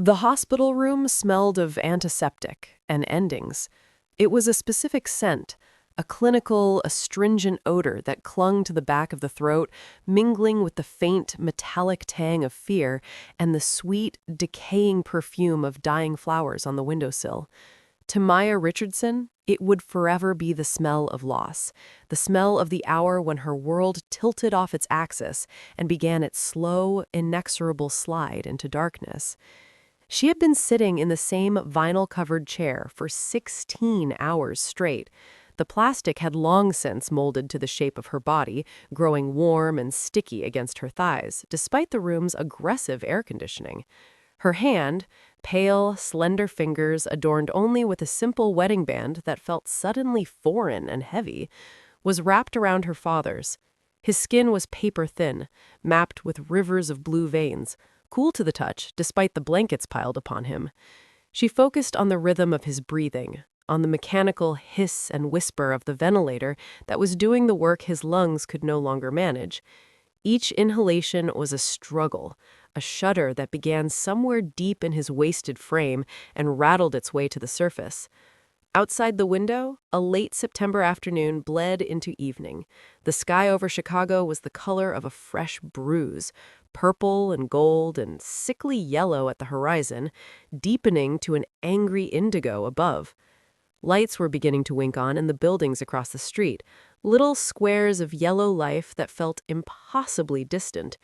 The hospital room smelled of antiseptic and endings. It was a specific scent, a clinical, astringent odor that clung to the back of the throat, mingling with the faint, metallic tang of fear and the sweet, decaying perfume of dying flowers on the windowsill. To Maya Richardson, it would forever be the smell of loss, the smell of the hour when her world tilted off its axis and began its slow, inexorable slide into darkness. She had been sitting in the same vinyl-covered chair for 16 hours straight. The plastic had long since molded to the shape of her body, growing warm and sticky against her thighs, despite the room's aggressive air conditioning. Her hand, pale, slender fingers adorned only with a simple wedding band that felt suddenly foreign and heavy, was wrapped around her father's. His skin was paper-thin, mapped with rivers of blue veins, cool to the touch despite the blankets piled upon him. She focused on the rhythm of his breathing, on the mechanical hiss and whisper of the ventilator that was doing the work his lungs could no longer manage. Each inhalation was a struggle, a shudder that began somewhere deep in his wasted frame and rattled its way to the surface. Outside the window, a late September afternoon bled into evening. The sky over Chicago was the color of a fresh bruise, purple and gold and sickly yellow at the horizon, deepening to an angry indigo above. Lights were beginning to wink on in the buildings across the street, little squares of yellow life that felt impossibly distant.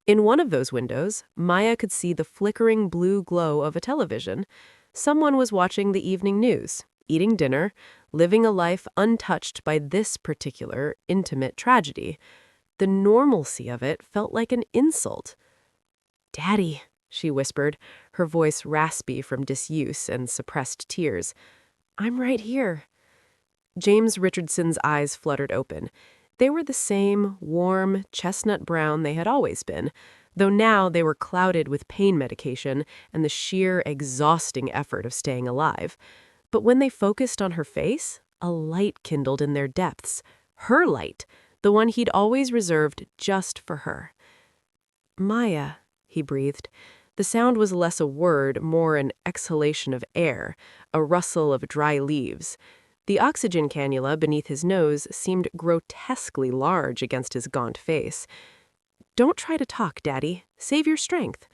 In one of those windows, Maya could see the flickering blue glow of a television. Someone was watching the evening news, eating dinner, living a life untouched by this particular, intimate tragedy. The normalcy of it felt like an insult. "Daddy," she whispered, her voice raspy from disuse and suppressed tears. "I'm right here." James Richardson's eyes fluttered open. They were the same, warm, chestnut brown they had always been, though now they were clouded with pain medication and the sheer, exhausting effort of staying alive. But when they focused on her face, a light kindled in their depths. Her light, the one he'd always reserved just for her. "Maya," he breathed. The sound was less a word, more an exhalation of air, a rustle of dry leaves. The oxygen cannula beneath his nose seemed grotesquely large against his gaunt face. "Don't try to talk, Daddy. Save your strength."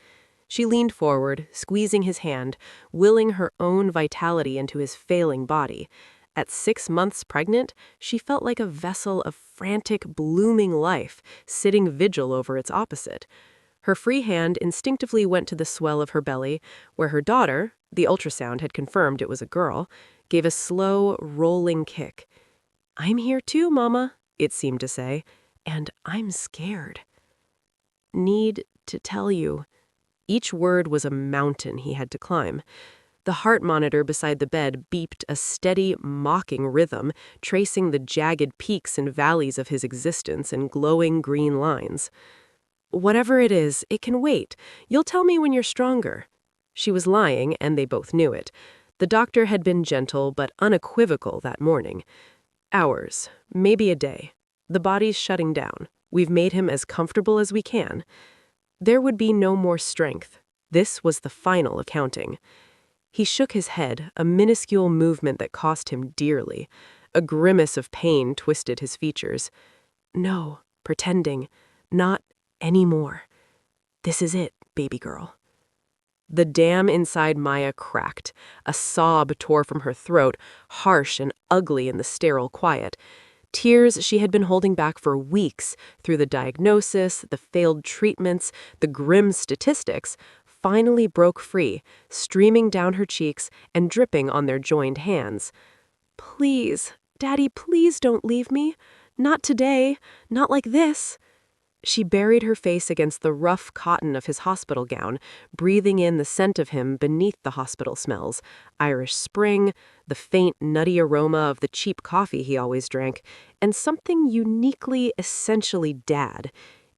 She leaned forward, squeezing his hand, willing her own vitality into his failing body. At 6 months pregnant, she felt like a vessel of frantic, blooming life, sitting vigil over its opposite. Her free hand instinctively went to the swell of her belly, where her daughter, the ultrasound had confirmed it was a girl, gave a slow, rolling kick. "I'm here too, Mama," it seemed to say, "and I'm scared." "Need to tell you." Each word was a mountain he had to climb. The heart monitor beside the bed beeped a steady, mocking rhythm, tracing the jagged peaks and valleys of his existence in glowing green lines. "Whatever it is, it can wait. You'll tell me when you're stronger." She was lying, and they both knew it. The doctor had been gentle but unequivocal that morning. "Hours, maybe a day. The body's shutting down. We've made him as comfortable as we can." There would be no more strength. This was the final accounting. He shook his head, a minuscule movement that cost him dearly. A grimace of pain twisted his features. "No, pretending. Not anymore. This is it, baby girl." The dam inside Maya cracked. A sob tore from her throat, harsh and ugly in the sterile quiet. Tears she had been holding back for weeks through the diagnosis, the failed treatments, the grim statistics, finally broke free, streaming down her cheeks and dripping on their joined hands. "Please, Daddy, please don't leave me. Not today. Not like this." She buried her face against the rough cotton of his hospital gown, breathing in the scent of him beneath the hospital smells, Irish Spring, the faint, nutty aroma of the cheap coffee he always drank, and something uniquely, essentially Dad.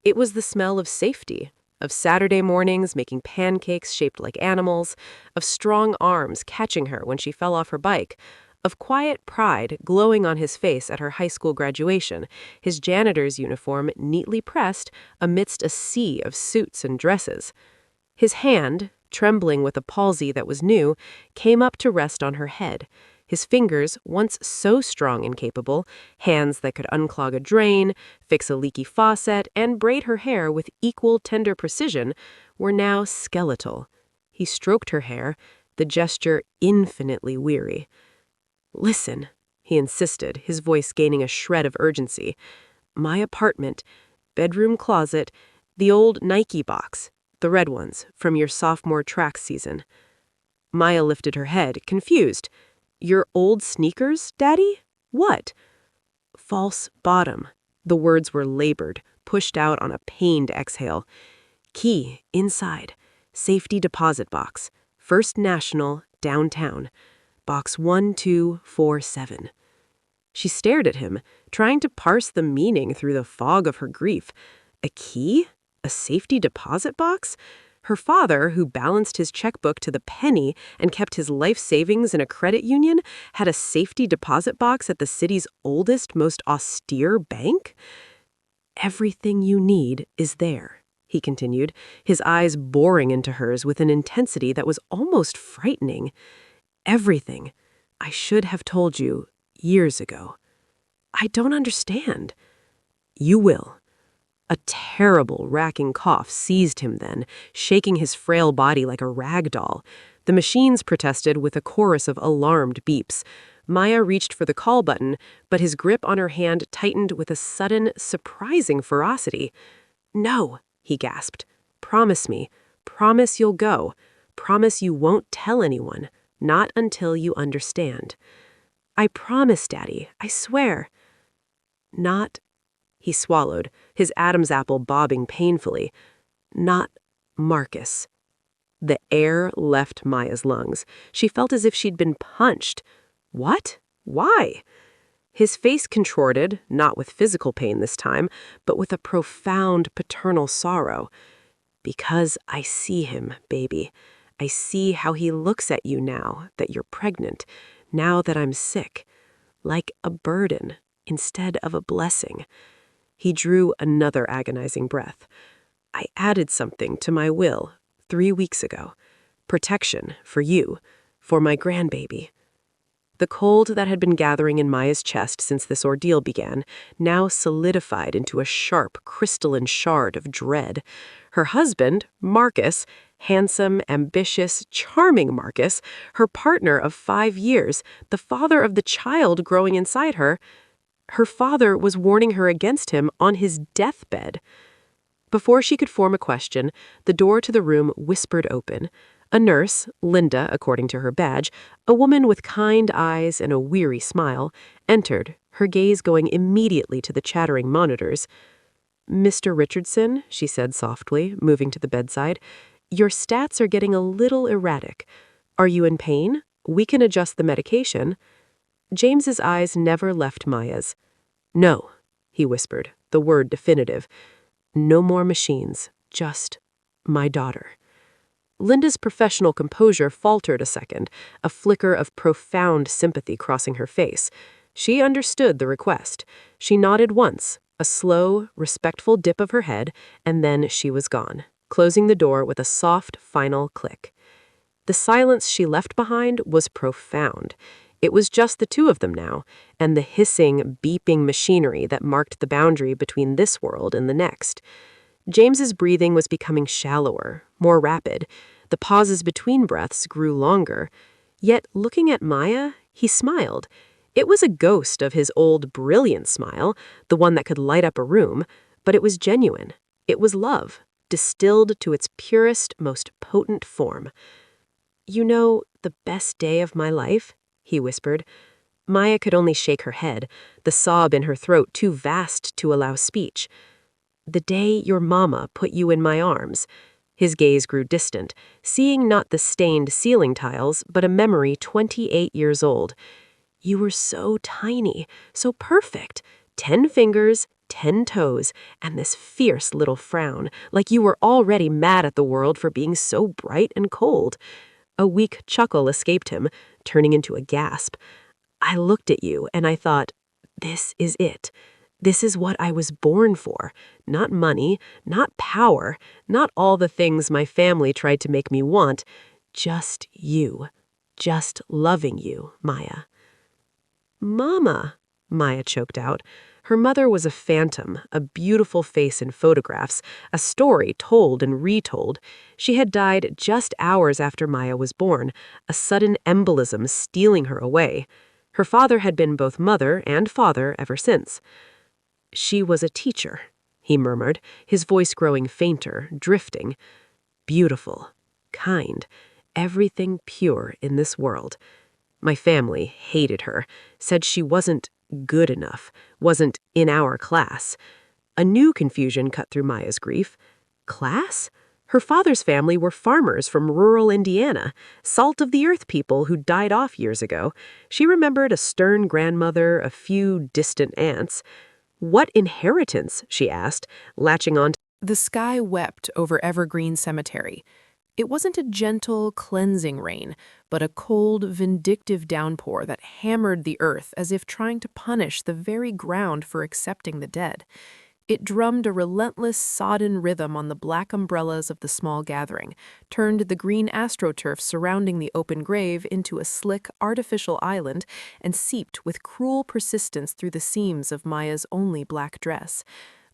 It was the smell of safety, of Saturday mornings making pancakes shaped like animals, of strong arms catching her when she fell off her bike, of quiet pride glowing on his face at her high school graduation, his janitor's uniform neatly pressed amidst a sea of suits and dresses. His hand, trembling with a palsy that was new, came up to rest on her head. His fingers, once so strong and capable, hands that could unclog a drain, fix a leaky faucet, and braid her hair with equal tender precision, were now skeletal. He stroked her hair, the gesture infinitely weary. "Listen," he insisted, his voice gaining a shred of urgency. "My apartment, bedroom closet, the old Nike box, the red ones, from your sophomore track season." Maya lifted her head, confused. "Your old sneakers, Daddy? What?" "False bottom." The words were labored, pushed out on a pained exhale. "Key, inside. Safety deposit box. First National, downtown. Box 1247. She stared at him, trying to parse the meaning through the fog of her grief. A key? A safety deposit box? Her father, who balanced his checkbook to the penny and kept his life savings in a credit union, had a safety deposit box at the city's oldest, most austere bank? "Everything you need is there," he continued, his eyes boring into hers with an intensity that was almost frightening. "Everything. I should have told you years ago." "I don't understand." "You will." A terrible, racking cough seized him then, shaking his frail body like a rag doll. The machines protested with a chorus of alarmed beeps. Maya reached for the call button, but his grip on her hand tightened with a sudden, surprising ferocity. "No," he gasped. "Promise me. Promise you'll go. Promise you won't tell anyone. Not until you understand." "I promise, Daddy. I swear." "Not," he swallowed, his Adam's apple bobbing painfully. "Not Marcus." The air left Maya's lungs. She felt as if she'd been punched. "What? Why?" His face contorted, not with physical pain this time, but with a profound paternal sorrow. "Because I see him, baby. I see how he looks at you now that you're pregnant, now that I'm sick. Like a burden instead of a blessing." He drew another agonizing breath. "I added something to my will 3 weeks ago. Protection for you, for my grandbaby." The cold that had been gathering in Maya's chest since this ordeal began now solidified into a sharp, crystalline shard of dread. Her husband, Marcus, handsome, ambitious, charming Marcus, her partner of 5 years, the father of the child growing inside her, her father was warning her against him on his deathbed. Before she could form a question, the door to the room whispered open. A nurse, Linda according to her badge, a woman with kind eyes and a weary smile, entered, her gaze going immediately to the chattering monitors. "Mr. Richardson," she said softly, moving to the bedside, "your stats are getting a little erratic. Are you in pain? We can adjust the medication." James's eyes never left Maya's. "No," he whispered, the word definitive. "No more machines, just my daughter." Linda's professional composure faltered a second, a flicker of profound sympathy crossing her face. She understood the request. She nodded once, a slow, respectful dip of her head, and then she was gone, closing the door with a soft, final click. The silence she left behind was profound. It was just the two of them now, and the hissing, beeping machinery that marked the boundary between this world and the next. James's breathing was becoming shallower, more rapid. The pauses between breaths grew longer. Yet, looking at Maya, he smiled. It was a ghost of his old brilliant smile, the one that could light up a room, but it was genuine. It was love, distilled to its purest, most potent form. "You know, the best day of my life?" he whispered. Maya could only shake her head, the sob in her throat too vast to allow speech. "The day your mama put you in my arms." His gaze grew distant, seeing not the stained ceiling tiles, but a memory 28 years old. "You were so tiny, so perfect. 10 fingers, 10 toes, and this fierce little frown, like you were already mad at the world for being so bright and cold." A weak chuckle escaped him, turning into a gasp. "I looked at you and I thought, this is it. This is what I was born for. Not money, not power, not all the things my family tried to make me want. Just you. Just loving you, Maya." "Mama," Maya choked out. Her mother was a phantom, a beautiful face in photographs, a story told and retold. She had died just hours after Maya was born, a sudden embolism stealing her away. Her father had been both mother and father ever since. "She was a teacher," he murmured, his voice growing fainter, drifting. "Beautiful, kind, everything pure in this world. My family hated her, said she wasn't good enough, wasn't in our class." A new confusion cut through Maya's grief. Class? Her father's family were farmers from rural Indiana, salt-of-the-earth people who died off years ago. She remembered a stern grandmother, a few distant aunts. "What inheritance?" she asked, latching on. The sky wept over Evergreen Cemetery. It wasn't a gentle, cleansing rain, but a cold, vindictive downpour that hammered the earth as if trying to punish the very ground for accepting the dead. It drummed a relentless, sodden rhythm on the black umbrellas of the small gathering, turned the green astroturf surrounding the open grave into a slick, artificial island, and seeped with cruel persistence through the seams of Maya's only black dress.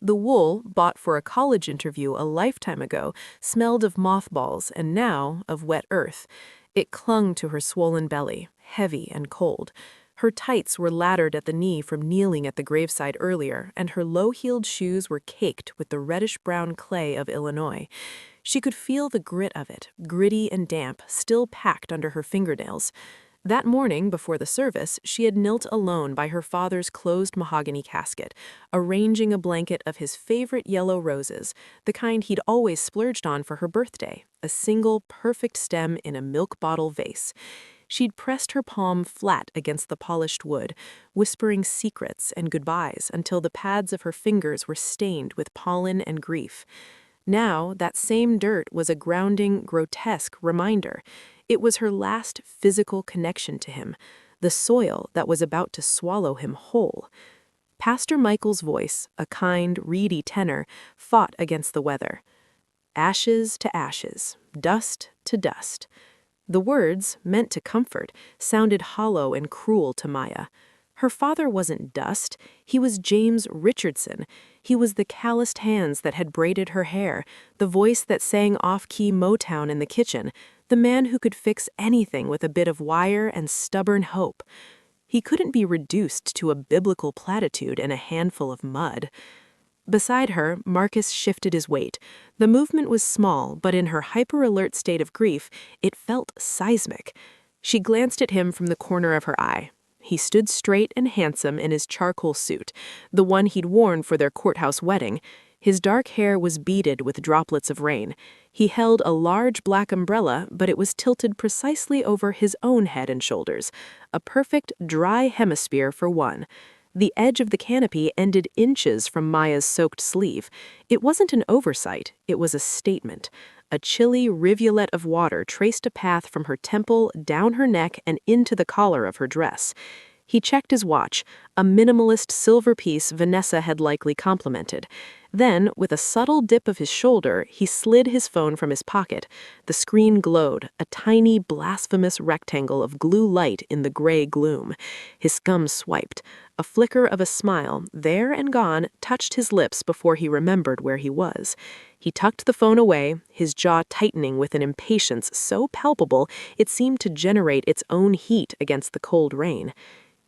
The wool, bought for a college interview a lifetime ago, smelled of mothballs and now of wet earth. It clung to her swollen belly, heavy and cold. Her tights were laddered at the knee from kneeling at the graveside earlier, and her low-heeled shoes were caked with the reddish-brown clay of Illinois. She could feel the grit of it, gritty and damp, still packed under her fingernails. That morning, before the service, she had knelt alone by her father's closed mahogany casket, arranging a blanket of his favorite yellow roses, the kind he'd always splurged on for her birthday, a single, perfect stem in a milk bottle vase. She'd pressed her palm flat against the polished wood, whispering secrets and goodbyes until the pads of her fingers were stained with pollen and grief. Now, that same dirt was a grounding, grotesque reminder. It was her last physical connection to him, the soil that was about to swallow him whole. Pastor Michael's voice, a kind, reedy tenor, fought against the weather. Ashes to ashes, dust to dust. The words, meant to comfort, sounded hollow and cruel to Maya. Her father wasn't dust, he was James Richardson. He was the calloused hands that had braided her hair, the voice that sang off-key Motown in the kitchen, the man who could fix anything with a bit of wire and stubborn hope. He couldn't be reduced to a biblical platitude and a handful of mud. Beside her, Marcus shifted his weight. The movement was small, but in her hyper-alert state of grief, it felt seismic. She glanced at him from the corner of her eye. He stood straight and handsome in his charcoal suit, the one he'd worn for their courthouse wedding. His dark hair was beaded with droplets of rain. He held a large black umbrella, but it was tilted precisely over his own head and shoulders, a perfect dry hemisphere for one. The edge of the canopy ended inches from Maya's soaked sleeve. It wasn't an oversight, it was a statement. A chilly rivulet of water traced a path from her temple, down her neck, and into the collar of her dress. He checked his watch, a minimalist silver piece Vanessa had likely complimented. Then, with a subtle dip of his shoulder, he slid his phone from his pocket. The screen glowed, a tiny, blasphemous rectangle of glue light in the gray gloom. His gum swiped. A flicker of a smile, there and gone, touched his lips before he remembered where he was. He tucked the phone away, his jaw tightening with an impatience so palpable it seemed to generate its own heat against the cold rain.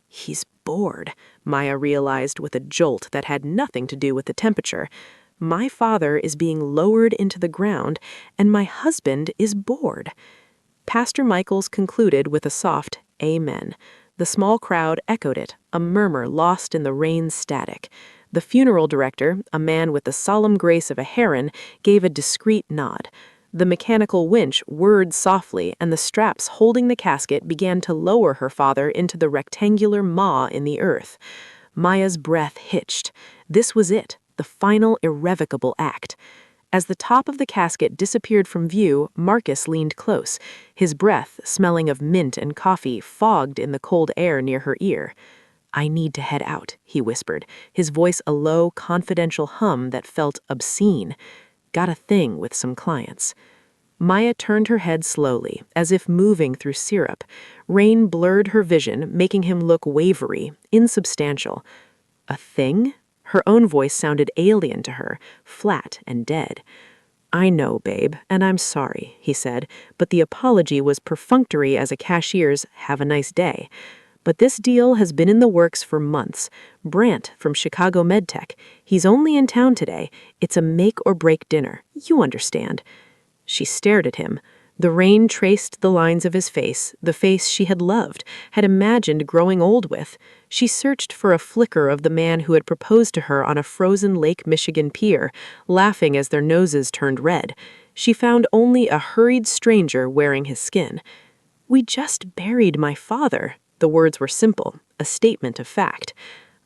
He's bored, Maya realized with a jolt that had nothing to do with the temperature. My father is being lowered into the ground, and my husband is bored. Pastor Michaels concluded with a soft amen. The small crowd echoed it, a murmur lost in the rain's static. The funeral director, a man with the solemn grace of a heron, gave a discreet nod. The mechanical winch whirred softly, and the straps holding the casket began to lower her father into the rectangular maw in the earth. Maya's breath hitched. This was it, the final irrevocable act. As the top of the casket disappeared from view, Marcus leaned close, his breath, smelling of mint and coffee, fogged in the cold air near her ear. "I need to head out," he whispered, his voice a low, confidential hum that felt obscene. "Got a thing with some clients." Maya turned her head slowly, as if moving through syrup. Rain blurred her vision, making him look wavery, insubstantial. A thing? Her own voice sounded alien to her, flat and dead. "I know, babe, and I'm sorry," he said, but the apology was perfunctory as a cashier's "have a nice day." "But this deal has been in the works for months. Brant from Chicago MedTech. He's only in town today. It's a make-or-break dinner. You understand." She stared at him. The rain traced the lines of his face, the face she had loved, had imagined growing old with. She searched for a flicker of the man who had proposed to her on a frozen Lake Michigan pier, laughing as their noses turned red. She found only a hurried stranger wearing his skin. "We just buried my father." The words were simple, a statement of fact.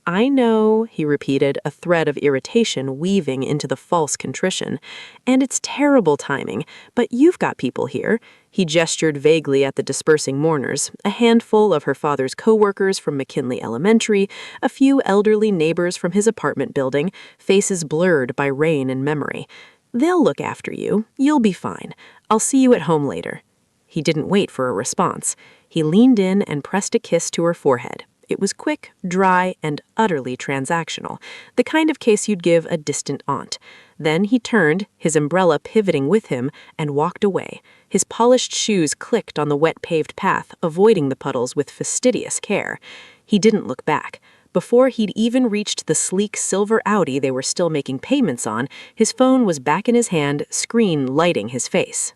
"I know," he repeated, a thread of irritation weaving into the false contrition. "And it's terrible timing, but you've got people here." He gestured vaguely at the dispersing mourners, a handful of her father's co-workers from McKinley Elementary, a few elderly neighbors from his apartment building, faces blurred by rain and memory. "They'll look after you. You'll be fine. I'll see you at home later." He didn't wait for a response. He leaned in and pressed a kiss to her forehead. It was quick, dry, and utterly transactional, the kind of kiss you'd give a distant aunt. Then he turned, his umbrella pivoting with him, and walked away. His polished shoes clicked on the wet paved path, avoiding the puddles with fastidious care. He didn't look back. Before he'd even reached the sleek silver Audi they were still making payments on, his phone was back in his hand, screen lighting his face.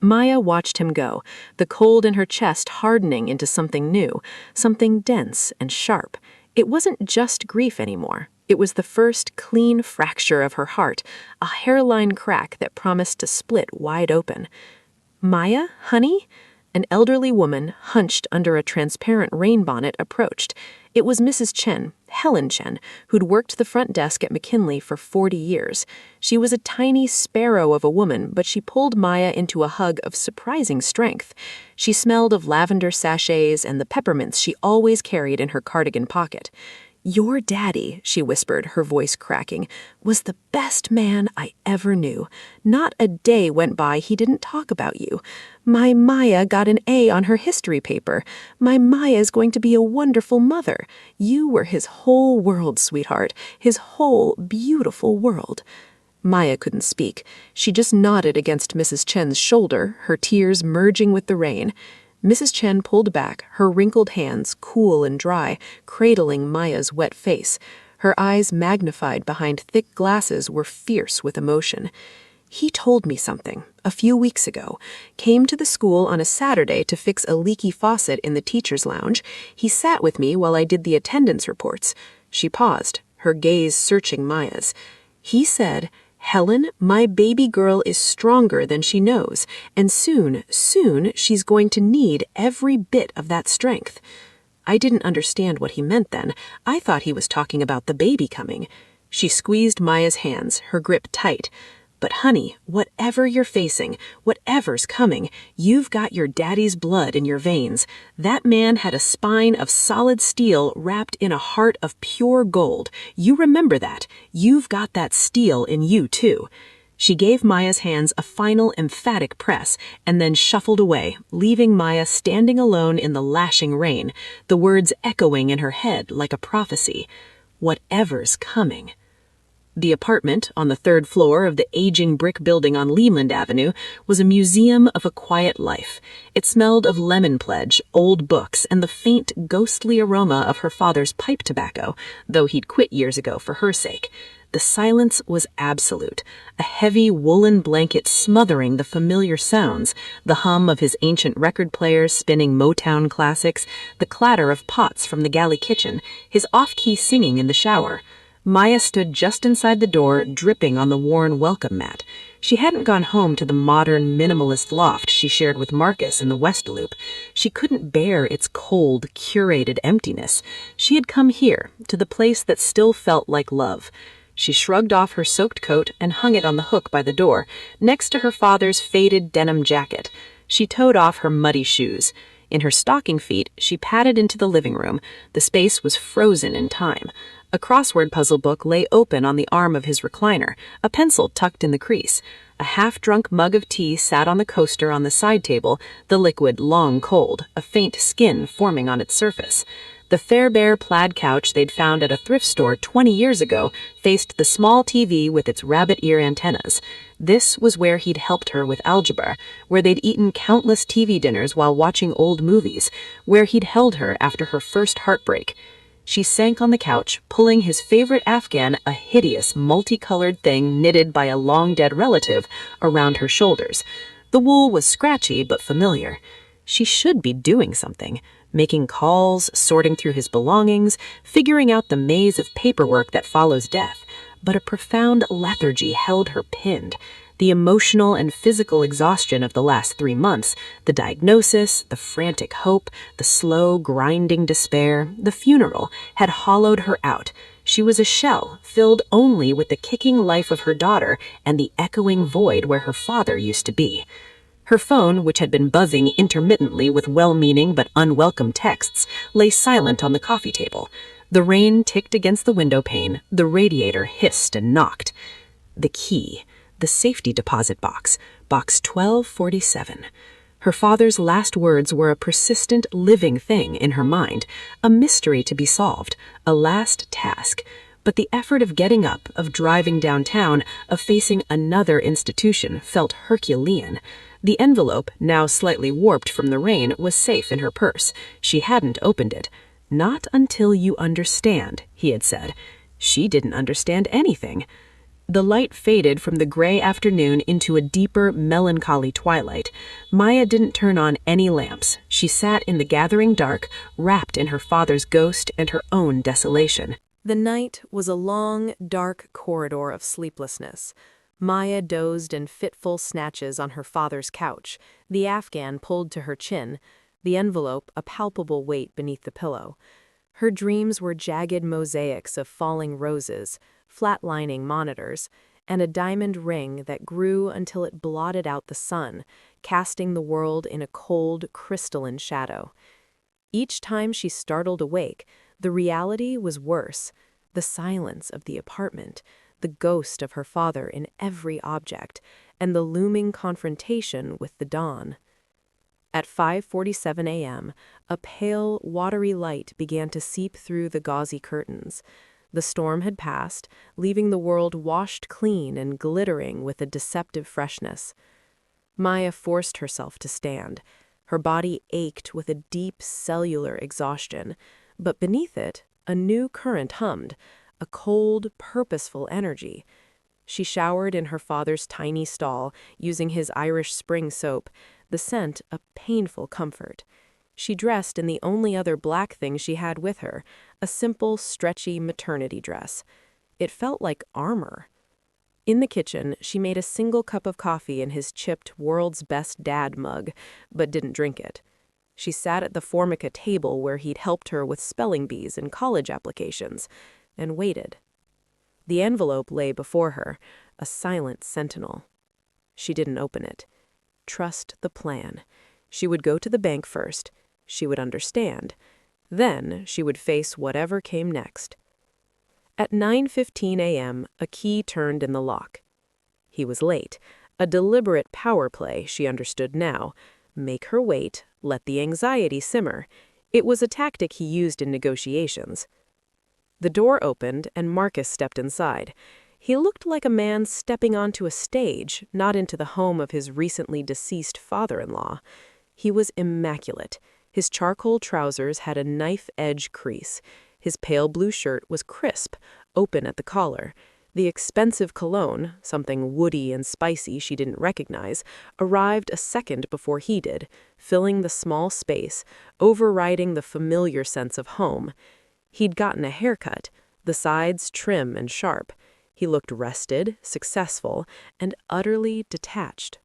Maya watched him go, the cold in her chest hardening into something new, something dense and sharp. It wasn't just grief anymore. It was the first clean fracture of her heart, a hairline crack that promised to split wide open. "Maya, honey?" An elderly woman, hunched under a transparent rainbonnet, approached. It was Mrs. Chen, Helen Chen, who'd worked the front desk at McKinley for 40 years. She was a tiny sparrow of a woman, but she pulled Maya into a hug of surprising strength. She smelled of lavender sachets and the peppermints she always carried in her cardigan pocket. "Your daddy," she whispered, her voice cracking, "was the best man I ever knew. Not a day went by he didn't talk about you. My Maya got an A on her history paper. My Maya's going to be a wonderful mother. You were his whole world, sweetheart, his whole beautiful world." Maya couldn't speak. She just nodded against Mrs. Chen's shoulder, her tears merging with the rain. Mrs. Chen pulled back, her wrinkled hands, cool and dry, cradling Maya's wet face. Her eyes, magnified behind thick glasses, were fierce with emotion. "He told me something, a few weeks ago. Came to the school on a Saturday to fix a leaky faucet in the teacher's lounge. He sat with me while I did the attendance reports." She paused, her gaze searching Maya's. "He said, 'Helen, my baby girl is stronger than she knows, and soon she's going to need every bit of that strength.'" I didn't understand what he meant then. I thought he was talking about the baby coming. She squeezed Maya's hands, her grip tight. "But honey, whatever you're facing, whatever's coming, you've got your daddy's blood in your veins. That man had a spine of solid steel wrapped in a heart of pure gold. You remember that. You've got that steel in you, too." She gave Maya's hands a final emphatic press and then shuffled away, leaving Maya standing alone in the lashing rain, the words echoing in her head like a prophecy. Whatever's coming. The apartment, on the third floor of the aging brick building on Leland Avenue, was a museum of a quiet life. It smelled of lemon pledge, old books, and the faint, ghostly aroma of her father's pipe tobacco, though he'd quit years ago for her sake. The silence was absolute, a heavy woolen blanket smothering the familiar sounds, the hum of his ancient record players spinning Motown classics, the clatter of pots from the galley kitchen, his off-key singing in the shower. Maya stood just inside the door, dripping on the worn welcome mat. She hadn't gone home to the modern, minimalist loft she shared with Marcus in the West Loop. She couldn't bear its cold, curated emptiness. She had come here, to the place that still felt like love. She shrugged off her soaked coat and hung it on the hook by the door, next to her father's faded denim jacket. She towed off her muddy shoes. In her stocking feet, she padded into the living room. The space was frozen in time. A crossword puzzle book lay open on the arm of his recliner, a pencil tucked in the crease. A half-drunk mug of tea sat on the coaster on the side table, the liquid long cold, a faint skin forming on its surface. The Fairbear plaid couch they'd found at a thrift store 20 years ago faced the small TV with its rabbit ear antennas. This was where he'd helped her with algebra, where they'd eaten countless TV dinners while watching old movies, where he'd held her after her first heartbreak. She sank on the couch, pulling his favorite Afghan, a hideous, multicolored thing knitted by a long-dead relative, around her shoulders. The wool was scratchy but familiar. She should be doing something, making calls, sorting through his belongings, figuring out the maze of paperwork that follows death. But a profound lethargy held her pinned. The emotional and physical exhaustion of the last 3 months, the diagnosis, the frantic hope, the slow, grinding despair, the funeral, had hollowed her out. She was a shell, filled only with the kicking life of her daughter and the echoing void where her father used to be. Her phone, which had been buzzing intermittently with well-meaning but unwelcome texts, lay silent on the coffee table. The rain ticked against the window pane, the radiator hissed and knocked. The key. The safety deposit box, box 1247. Her father's last words were a persistent, living thing in her mind, a mystery to be solved, a last task. But the effort of getting up, of driving downtown, of facing another institution felt Herculean. The envelope, now slightly warped from the rain, was safe in her purse. She hadn't opened it. "Not until you understand," he had said. She didn't understand anything. The light faded from the gray afternoon into a deeper, melancholy twilight. Maya didn't turn on any lamps. She sat in the gathering dark, wrapped in her father's ghost and her own desolation. The night was a long, dark corridor of sleeplessness. Maya dozed in fitful snatches on her father's couch, the Afghan pulled to her chin, the envelope a palpable weight beneath the pillow. Her dreams were jagged mosaics of falling roses, flatlining monitors, and a diamond ring that grew until it blotted out the sun, casting the world in a cold, crystalline shadow. Each time she startled awake, the reality was worse. The silence of the apartment, the ghost of her father in every object, and the looming confrontation with the dawn. At 5:47 a.m., a pale, watery light began to seep through the gauzy curtains. The storm had passed, leaving the world washed clean and glittering with a deceptive freshness. Maya forced herself to stand. Her body ached with a deep cellular exhaustion, but beneath it, a new current hummed, a cold, purposeful energy. She showered in her father's tiny stall, using his Irish Spring soap, the scent a painful comfort. She dressed in the only other black thing she had with her, a simple, stretchy maternity dress. It felt like armor. In the kitchen, she made a single cup of coffee in his chipped World's Best Dad mug, but didn't drink it. She sat at the Formica table where he'd helped her with spelling bees and college applications, and waited. The envelope lay before her, a silent sentinel. She didn't open it. Trust the plan. She would go to the bank first. She would understand. Then she would face whatever came next. At 9:15 a.m., a key turned in the lock. He was late. A deliberate power play, she understood now. Make her wait, let the anxiety simmer. It was a tactic he used in negotiations. The door opened, and Marcus stepped inside. He looked like a man stepping onto a stage, not into the home of his recently deceased father-in-law. He was immaculate. His charcoal trousers had a knife-edge crease. His pale blue shirt was crisp, open at the collar. The expensive cologne, something woody and spicy she didn't recognize, arrived a second before he did, filling the small space, overriding the familiar sense of home. He'd gotten a haircut, the sides trim and sharp. He looked rested, successful, and utterly detached.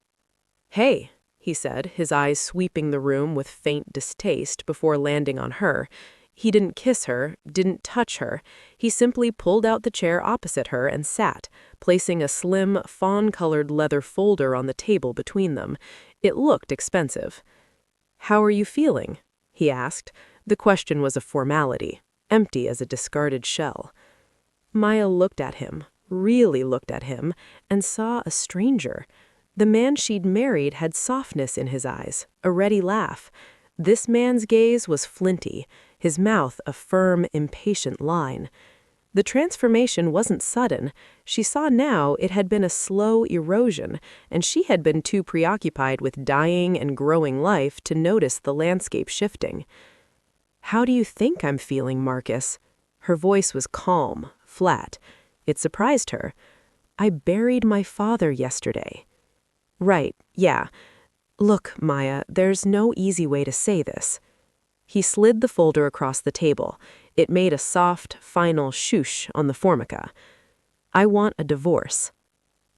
"Hey," he said, his eyes sweeping the room with faint distaste before landing on her. He didn't kiss her, didn't touch her. He simply pulled out the chair opposite her and sat, placing a slim, fawn-colored leather folder on the table between them. It looked expensive. "How are you feeling?" he asked. The question was a formality, empty as a discarded shell. Maya looked at him, really looked at him, and saw a stranger. The man she'd married had softness in his eyes, a ready laugh. This man's gaze was flinty, his mouth a firm, impatient line. The transformation wasn't sudden. She saw now it had been a slow erosion, and she had been too preoccupied with dying and growing life to notice the landscape shifting. "How do you think I'm feeling, Marcus?" Her voice was calm, flat. It surprised her. "I buried my father yesterday." "Right, yeah. Look, Maya, there's no easy way to say this." He slid the folder across the table. It made a soft, final shoosh on the formica. "I want a divorce."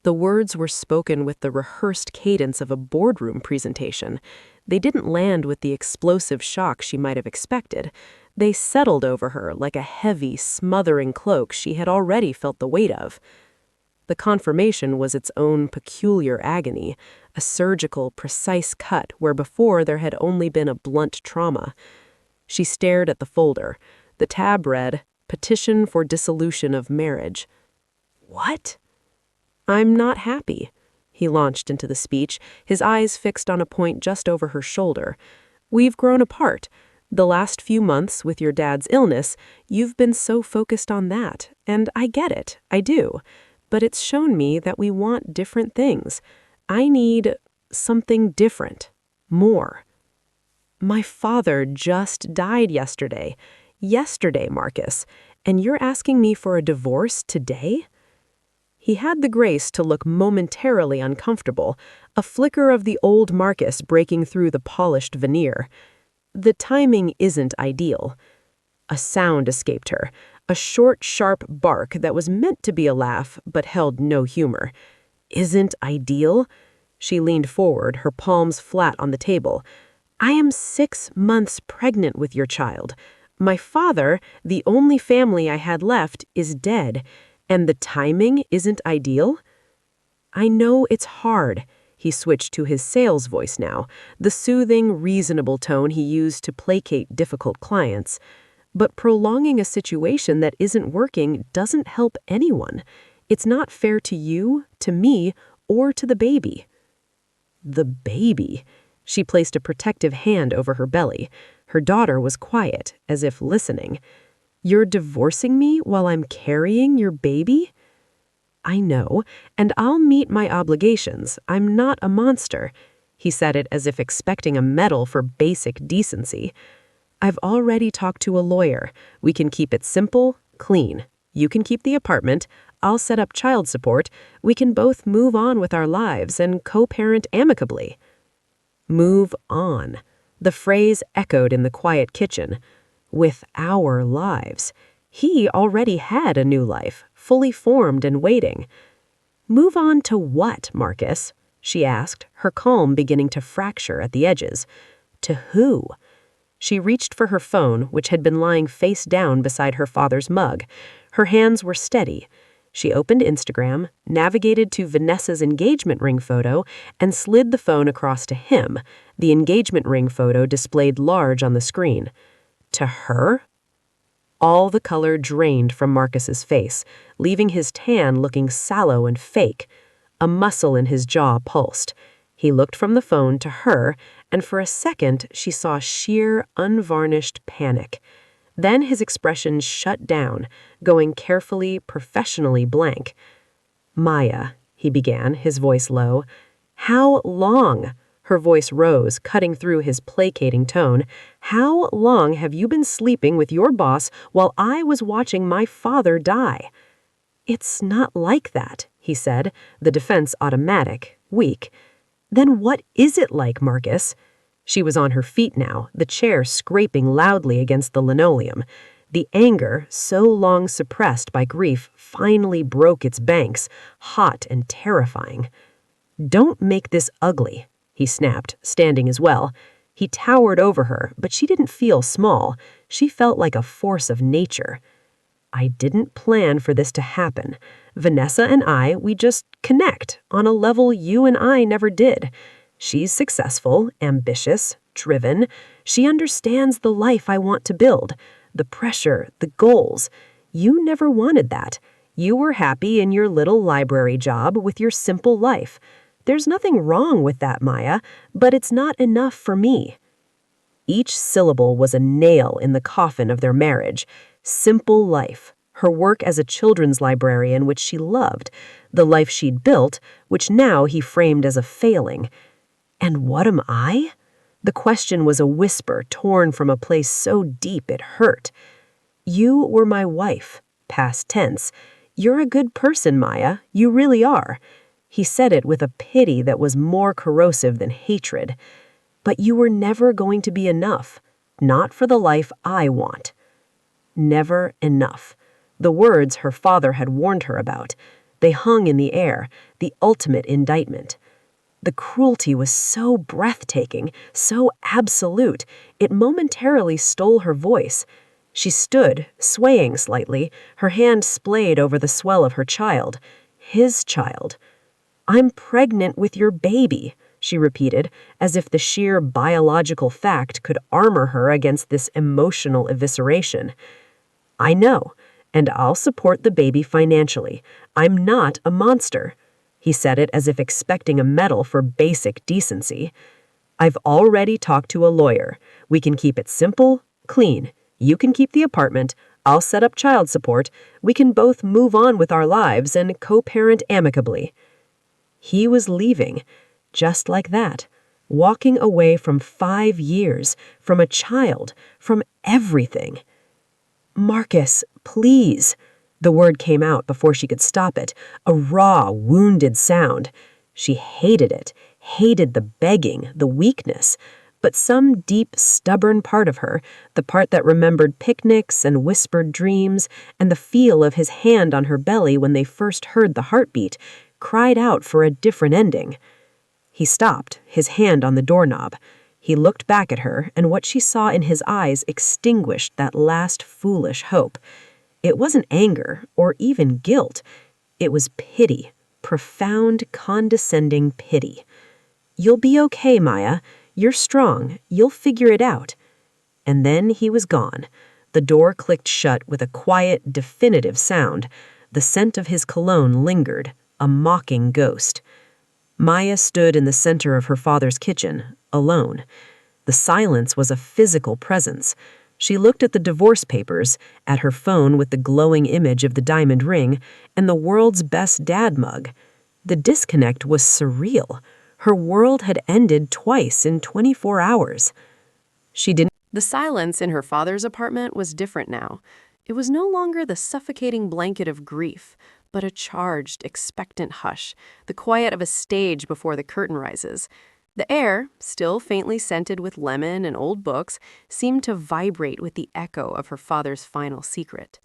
The words were spoken with the rehearsed cadence of a boardroom presentation. They didn't land with the explosive shock she might have expected. They settled over her like a heavy, smothering cloak she had already felt the weight of. The confirmation was its own peculiar agony, a surgical, precise cut where before there had only been a blunt trauma. She stared at the folder. The tab read, "Petition for Dissolution of Marriage." "What?" "I'm not happy." He launched into the speech, his eyes fixed on a point just over her shoulder. "We've grown apart. The last few months, with your dad's illness, you've been so focused on that, and I get it, I do. But it's shown me that we want different things. I need something different. More." "My father just died yesterday. Yesterday, Marcus. And you're asking me for a divorce today?" He had the grace to look momentarily uncomfortable, a flicker of the old Marcus breaking through the polished veneer. "The timing isn't ideal." A sound escaped her, a short, sharp bark that was meant to be a laugh but held no humor. "Isn't ideal?" She leaned forward, her palms flat on the table. "I am 6 months pregnant with your child. My father, the only family I had left, is dead. And the timing isn't ideal?" "I know it's hard." He switched to his sales voice now, the soothing, reasonable tone he used to placate difficult clients. "But prolonging a situation that isn't working doesn't help anyone. It's not fair to you, to me, or to the baby." The baby. She placed a protective hand over her belly. Her daughter was quiet, as if listening. "You're divorcing me while I'm carrying your baby?" "I know, and I'll meet my obligations. I'm not a monster." He said it as if expecting a medal for basic decency. "I've already talked to a lawyer. We can keep it simple, clean. You can keep the apartment. I'll set up child support. We can both move on with our lives and co-parent amicably." Move on. The phrase echoed in the quiet kitchen. With our lives. He already had a new life, fully formed and waiting. "Move on to what, Marcus?" she asked, her calm beginning to fracture at the edges. "To who?" She reached for her phone, which had been lying face down beside her father's mug. Her hands were steady. She opened Instagram, navigated to Vanessa's engagement ring photo, and slid the phone across to him, the engagement ring photo displayed large on the screen. To her? All the color drained from Marcus's face, leaving his tan looking sallow and fake. A muscle in his jaw pulsed. He looked from the phone to her, and for a second she saw sheer, unvarnished panic. Then his expression shut down, going carefully, professionally blank. "Maya," he began, his voice low. "How long?" Her voice rose, cutting through his placating tone. "How long have you been sleeping with your boss while I was watching my father die?" "It's not like that," he said, the defense automatic, weak. "Then what is it like, Marcus?" She was on her feet now, the chair scraping loudly against the linoleum. The anger, so long suppressed by grief, finally broke its banks, hot and terrifying. "Don't make this ugly," he snapped, standing as well. He towered over her, but she didn't feel small. She felt like a force of nature. "I didn't plan for this to happen. Vanessa and I, we just connect on a level you and I never did. She's successful, ambitious, driven. She understands the life I want to build, the pressure, the goals. You never wanted that. You were happy in your little library job with your simple life. There's nothing wrong with that, Maya, but it's not enough for me." Each syllable was a nail in the coffin of their marriage. Simple life, her work as a children's librarian, which she loved, the life she'd built, which now he framed as a failing. And what am I? The question was a whisper torn from a place so deep it hurt. You were my wife, past tense. You're a good person, Maya. You really are. He said it with a pity that was more corrosive than hatred. But you were never going to be enough. Not for the life I want. Never enough. The words her father had warned her about. They hung in the air, the ultimate indictment. The cruelty was so breathtaking, so absolute, it momentarily stole her voice. She stood, swaying slightly, her hand splayed over the swell of her child. His child. "I'm pregnant with your baby," she repeated, as if the sheer biological fact could armor her against this emotional evisceration. "I know, and I'll support the baby financially. I'm not a monster." He said it as if expecting a medal for basic decency. "I've already talked to a lawyer. We can keep it simple, clean. You can keep the apartment. I'll set up child support. We can both move on with our lives and co-parent amicably." He was leaving, just like that, walking away from 5 years, from a child, from everything. "Marcus, please." The word came out before she could stop it, a raw, wounded sound. She hated it, hated the begging, the weakness. But some deep, stubborn part of her, the part that remembered picnics and whispered dreams and the feel of his hand on her belly when they first heard the heartbeat, cried out for a different ending. He stopped, his hand on the doorknob. He looked back at her, and what she saw in his eyes extinguished that last foolish hope. It wasn't anger or even guilt. It was pity, profound, condescending pity. "You'll be okay, Maya. You're strong. You'll figure it out." And then he was gone. The door clicked shut with a quiet, definitive sound. The scent of his cologne lingered, a mocking ghost. Maya stood in the center of her father's kitchen, alone. The silence was a physical presence. She looked at the divorce papers, at her phone with the glowing image of the diamond ring, and the world's best dad mug. The disconnect was surreal. Her world had ended twice in 24 hours. She didn't. The silence in her father's apartment was different now. It was no longer the suffocating blanket of grief, but a charged, expectant hush, the quiet of a stage before the curtain rises. The air, still faintly scented with lemon and old books, seemed to vibrate with the echo of her father's final secret.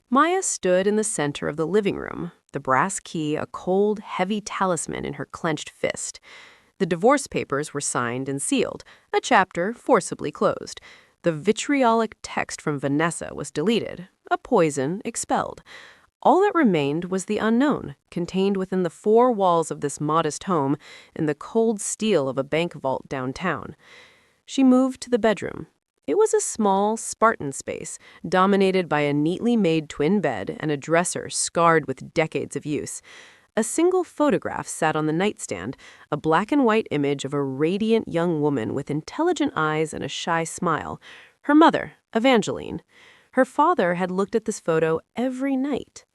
Maya stood in the center of the living room, the brass key a cold, heavy talisman in her clenched fist. The divorce papers were signed and sealed, a chapter forcibly closed. The vitriolic text from Vanessa was deleted, a poison expelled. All that remained was the unknown, contained within the 4 walls of this modest home in the cold steel of a bank vault downtown. She moved to the bedroom. It was a small, Spartan space, dominated by a neatly made twin bed and a dresser scarred with decades of use. A single photograph sat on the nightstand, a black and white image of a radiant young woman with intelligent eyes and a shy smile. Her mother, Evangeline. Her father had looked at this photo every night.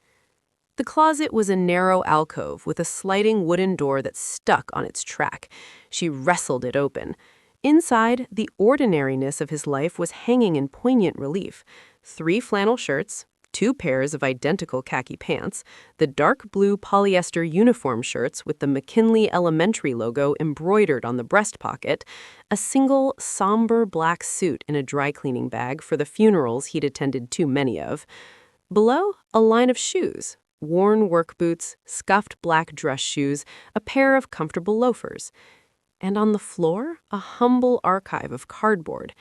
The closet was a narrow alcove with a sliding wooden door that stuck on its track. She wrestled it open. Inside, the ordinariness of his life was hanging in poignant relief. 3 flannel shirts, 2 pairs of identical khaki pants, the dark blue polyester uniform shirts with the McKinley Elementary logo embroidered on the breast pocket, a single somber black suit in a dry cleaning bag for the funerals he'd attended too many of. Below, a line of shoes. Worn work boots, scuffed black dress shoes, a pair of comfortable loafers. And on the floor, a humble archive of cardboard.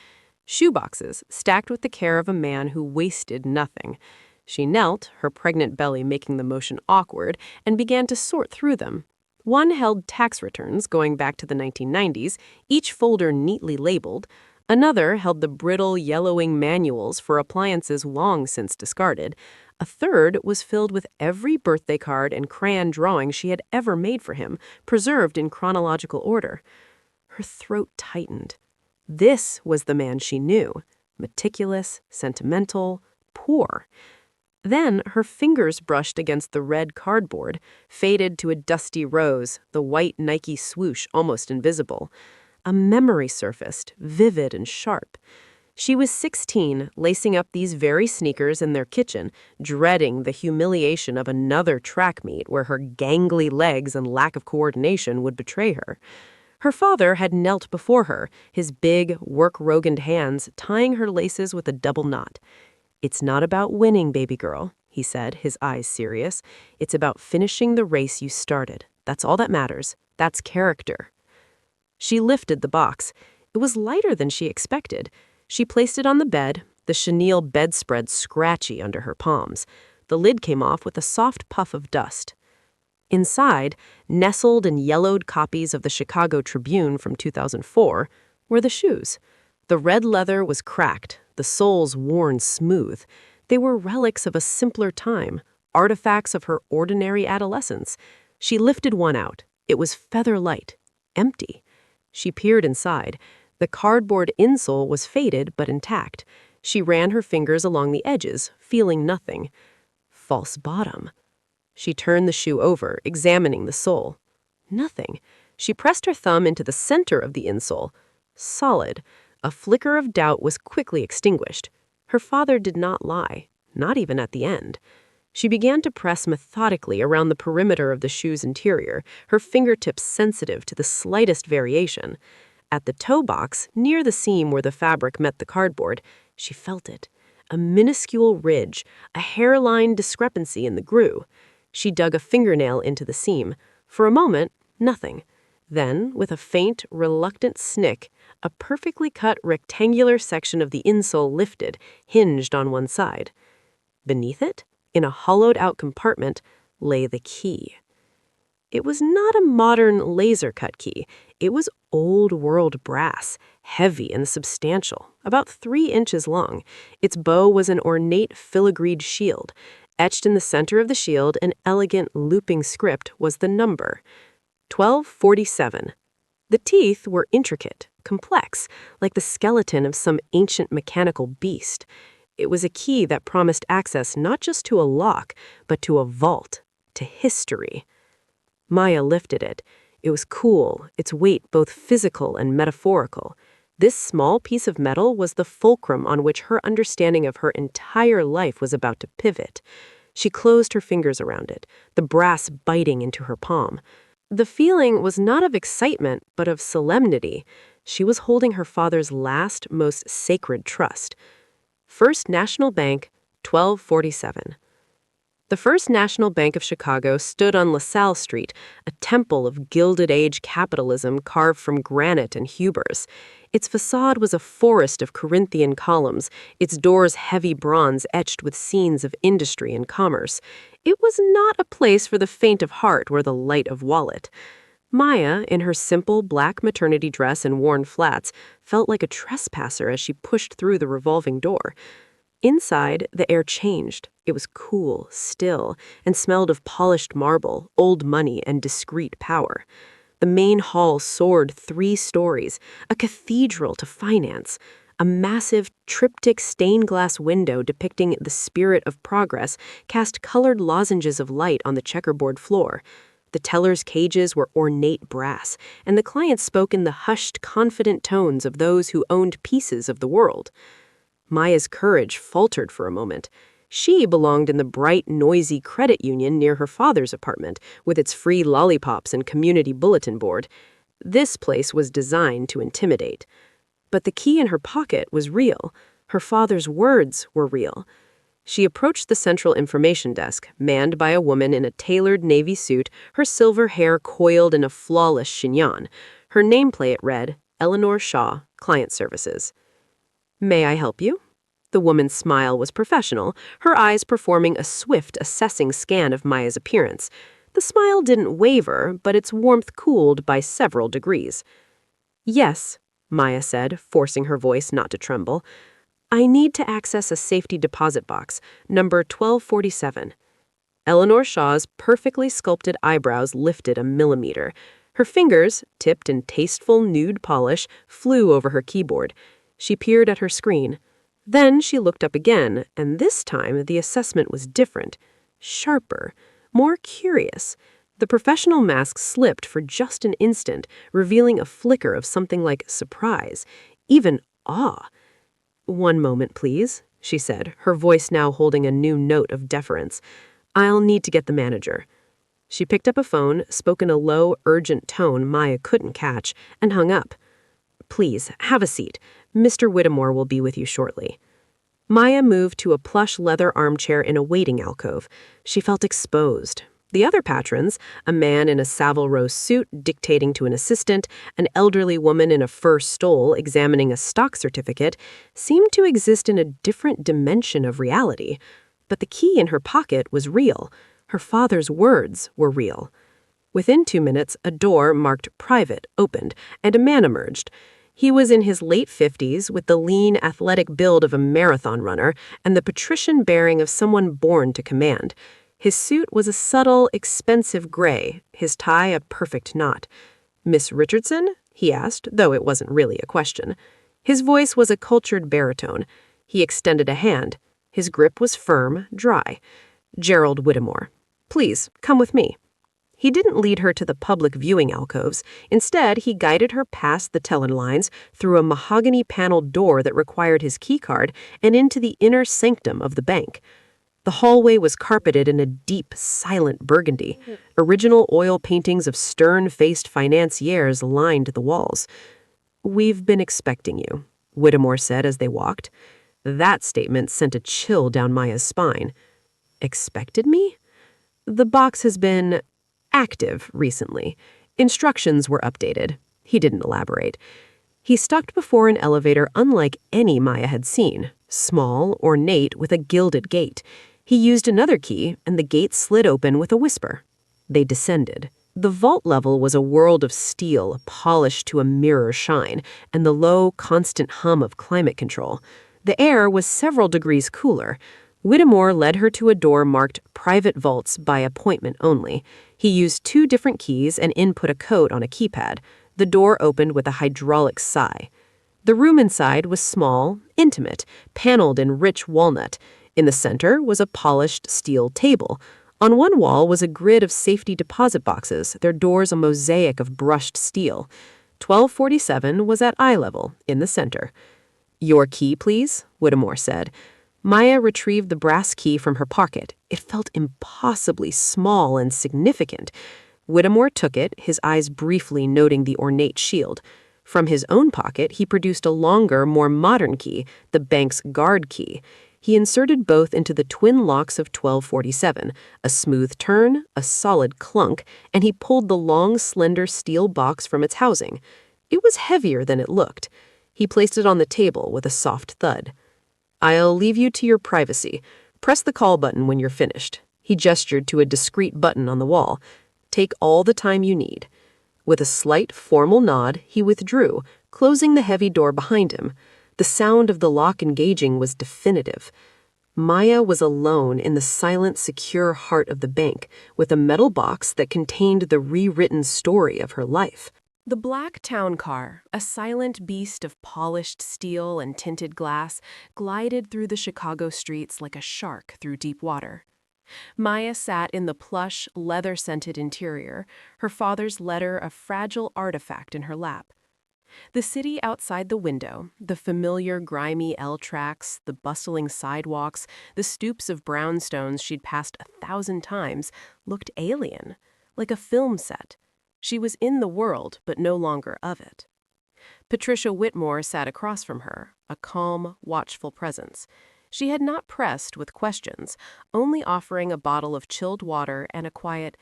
Shoeboxes stacked with the care of a man who wasted nothing. She knelt, her pregnant belly making the motion awkward, and began to sort through them. One held tax returns going back to the 1990s, each folder neatly labeled. Another held the brittle, yellowing manuals for appliances long since discarded. A third was filled with every birthday card and crayon drawing she had ever made for him, preserved in chronological order. Her throat tightened. This was the man she knew. Meticulous, sentimental, poor. Then her fingers brushed against the red cardboard, faded to a dusty rose, the white Nike swoosh almost invisible. A memory surfaced, vivid and sharp. She was 16, lacing up these very sneakers in their kitchen, dreading the humiliation of another track meet where her gangly legs and lack of coordination would betray her. Her father had knelt before her, his big, work-roganed hands tying her laces with a double knot. "It's not about winning, baby girl," he said, his eyes serious. "It's about finishing the race you started. That's all that matters. That's character." She lifted the box. It was lighter than she expected. She placed it on the bed, the chenille bedspread scratchy under her palms. The lid came off with a soft puff of dust. Inside, nestled in yellowed copies of the Chicago Tribune from 2004, were the shoes. The red leather was cracked, the soles worn smooth. They were relics of a simpler time, artifacts of her ordinary adolescence. She lifted one out. It was feather light, empty. She peered inside. The cardboard insole was faded but intact. She ran her fingers along the edges, feeling nothing. False bottom. She turned the shoe over, examining the sole. Nothing. She pressed her thumb into the center of the insole. Solid. A flicker of doubt was quickly extinguished. Her father did not lie, not even at the end. She began to press methodically around the perimeter of the shoe's interior, her fingertips sensitive to the slightest variation. At the toe box, near the seam where the fabric met the cardboard, she felt it. A minuscule ridge, a hairline discrepancy in the groove. She dug a fingernail into the seam. For a moment, nothing. Then, with a faint, reluctant snick, a perfectly cut rectangular section of the insole lifted, hinged on one side. Beneath it, in a hollowed-out compartment, lay the key. It was not a modern laser-cut key. It was old-world brass, heavy and substantial, about 3 inches long. Its bow was an ornate filigreed shield. Etched in the center of the shield, an elegant looping script was the number, 1247. The teeth were intricate, complex, like the skeleton of some ancient mechanical beast. It was a key that promised access not just to a lock, but to a vault, to history. Maya lifted it. It was cool, its weight both physical and metaphorical. This small piece of metal was the fulcrum on which her understanding of her entire life was about to pivot. She closed her fingers around it, the brass biting into her palm. The feeling was not of excitement, but of solemnity. She was holding her father's last, most sacred trust. First National Bank, 1247. The First National Bank of Chicago stood on LaSalle Street, a temple of Gilded Age capitalism carved from granite and hubris. Its facade was a forest of Corinthian columns, its doors heavy bronze etched with scenes of industry and commerce. It was not a place for the faint of heart or the light of wallet. Maya, in her simple black maternity dress and worn flats, felt like a trespasser as she pushed through the revolving door. Inside, the air changed. It was cool, still, and smelled of polished marble, old money, and discreet power. The main hall soared 3 stories, a cathedral to finance. A massive, triptych stained glass window depicting the spirit of progress cast colored lozenges of light on the checkerboard floor. The tellers' cages were ornate brass, and the clients spoke in the hushed, confident tones of those who owned pieces of the world. Maya's courage faltered for a moment. She belonged in the bright, noisy credit union near her father's apartment, with its free lollipops and community bulletin board. This place was designed to intimidate. But the key in her pocket was real. Her father's words were real. She approached the central information desk, manned by a woman in a tailored navy suit, her silver hair coiled in a flawless chignon. Her nameplate read, Eleanor Shaw, Client Services. "May I help you?" The woman's smile was professional, her eyes performing a swift, assessing scan of Maya's appearance. The smile didn't waver, but its warmth cooled by several degrees. "Yes," Maya said, forcing her voice not to tremble. "I need to access a safety deposit box, number 1247. Eleanor Shaw's perfectly sculpted eyebrows lifted a millimeter. Her fingers, tipped in tasteful nude polish, flew over her keyboard. She peered at her screen. Then she looked up again, and this time the assessment was different. Sharper. More curious. The professional mask slipped for just an instant, revealing a flicker of something like surprise, even awe. "One moment, please," she said, her voice now holding a new note of deference. "I'll need to get the manager." She picked up a phone, spoke in a low, urgent tone Maya couldn't catch, and hung up. "Please, have a seat. Mr. Whittemore will be with you shortly." Maya moved to a plush leather armchair in a waiting alcove. She felt exposed. The other patrons, a man in a Savile Row suit dictating to an assistant, an elderly woman in a fur stole examining a stock certificate, seemed to exist in a different dimension of reality. But the key in her pocket was real. Her father's words were real. Within 2 minutes, a door marked "Private" opened, and a man emerged. He was in his late 50s, with the lean, athletic build of a marathon runner and the patrician bearing of someone born to command. His suit was a subtle, expensive gray, his tie a perfect knot. "Miss Richardson?" he asked, though it wasn't really a question. His voice was a cultured baritone. He extended a hand. His grip was firm, dry. "Gerald Whittemore. Please, come with me." He didn't lead her to the public viewing alcoves. Instead, he guided her past the teller lines, through a mahogany-paneled door that required his keycard, and into the inner sanctum of the bank. The hallway was carpeted in a deep, silent burgundy. Original oil paintings of stern-faced financiers lined the walls. "We've been expecting you," Whittemore said as they walked. That statement sent a chill down Maya's spine. "Expected me?" "The box has been active recently. Instructions were updated." He didn't elaborate. He stopped before an elevator unlike any Maya had seen, small, ornate, with a gilded gate. He used another key, and the gate slid open with a whisper. They descended. The vault level was a world of steel, polished to a mirror shine, and the low, constant hum of climate control. The air was several degrees cooler. Whittemore led her to a door marked "Private Vaults by Appointment Only." He used 2 different keys and input a code on a keypad. The door opened with a hydraulic sigh. The room inside was small, intimate, paneled in rich walnut. In the center was a polished steel table. On one wall was a grid of safety deposit boxes, their doors a mosaic of brushed steel. 1247 was at eye level, in the center. "Your key, please," Whittemore said. Maya retrieved the brass key from her pocket. It felt impossibly small and significant. Whittemore took it, his eyes briefly noting the ornate shield. From his own pocket, he produced a longer, more modern key, the bank's guard key. He inserted both into the twin locks of 1247, a smooth turn, a solid clunk, and he pulled the long, slender steel box from its housing. It was heavier than it looked. He placed it on the table with a soft thud. "I'll leave you to your privacy. Press the call button when you're finished." He gestured to a discreet button on the wall. "Take all the time you need." With a slight, formal nod, he withdrew, closing the heavy door behind him. The sound of the lock engaging was definitive. Maya was alone in the silent, secure heart of the bank, with a metal box that contained the rewritten story of her life. The black town car, a silent beast of polished steel and tinted glass, glided through the Chicago streets like a shark through deep water. Maya sat in the plush, leather-scented interior, her father's letter a fragile artifact in her lap. The city outside the window, the familiar grimy L tracks, the bustling sidewalks, the stoops of brownstones she'd passed 1,000 times, looked alien, like a film set. She was in the world, but no longer of it. Patricia Whittemore sat across from her, a calm, watchful presence. She had not pressed with questions, only offering a bottle of chilled water and a quiet,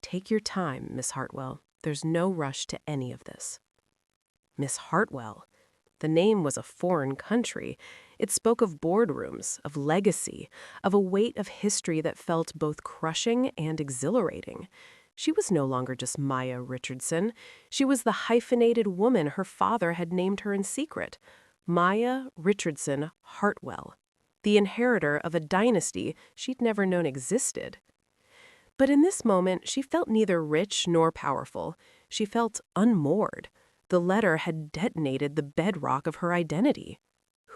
"Take your time, Miss Hartwell. There's no rush to any of this." Miss Hartwell. The name was a foreign country. It spoke of boardrooms, of legacy, of a weight of history that felt both crushing and exhilarating. She was no longer just Maya Richardson. She was the hyphenated woman her father had named her in secret. Maya Richardson Hartwell, the inheritor of a dynasty she'd never known existed. But in this moment, she felt neither rich nor powerful. She felt unmoored. The letter had detonated the bedrock of her identity.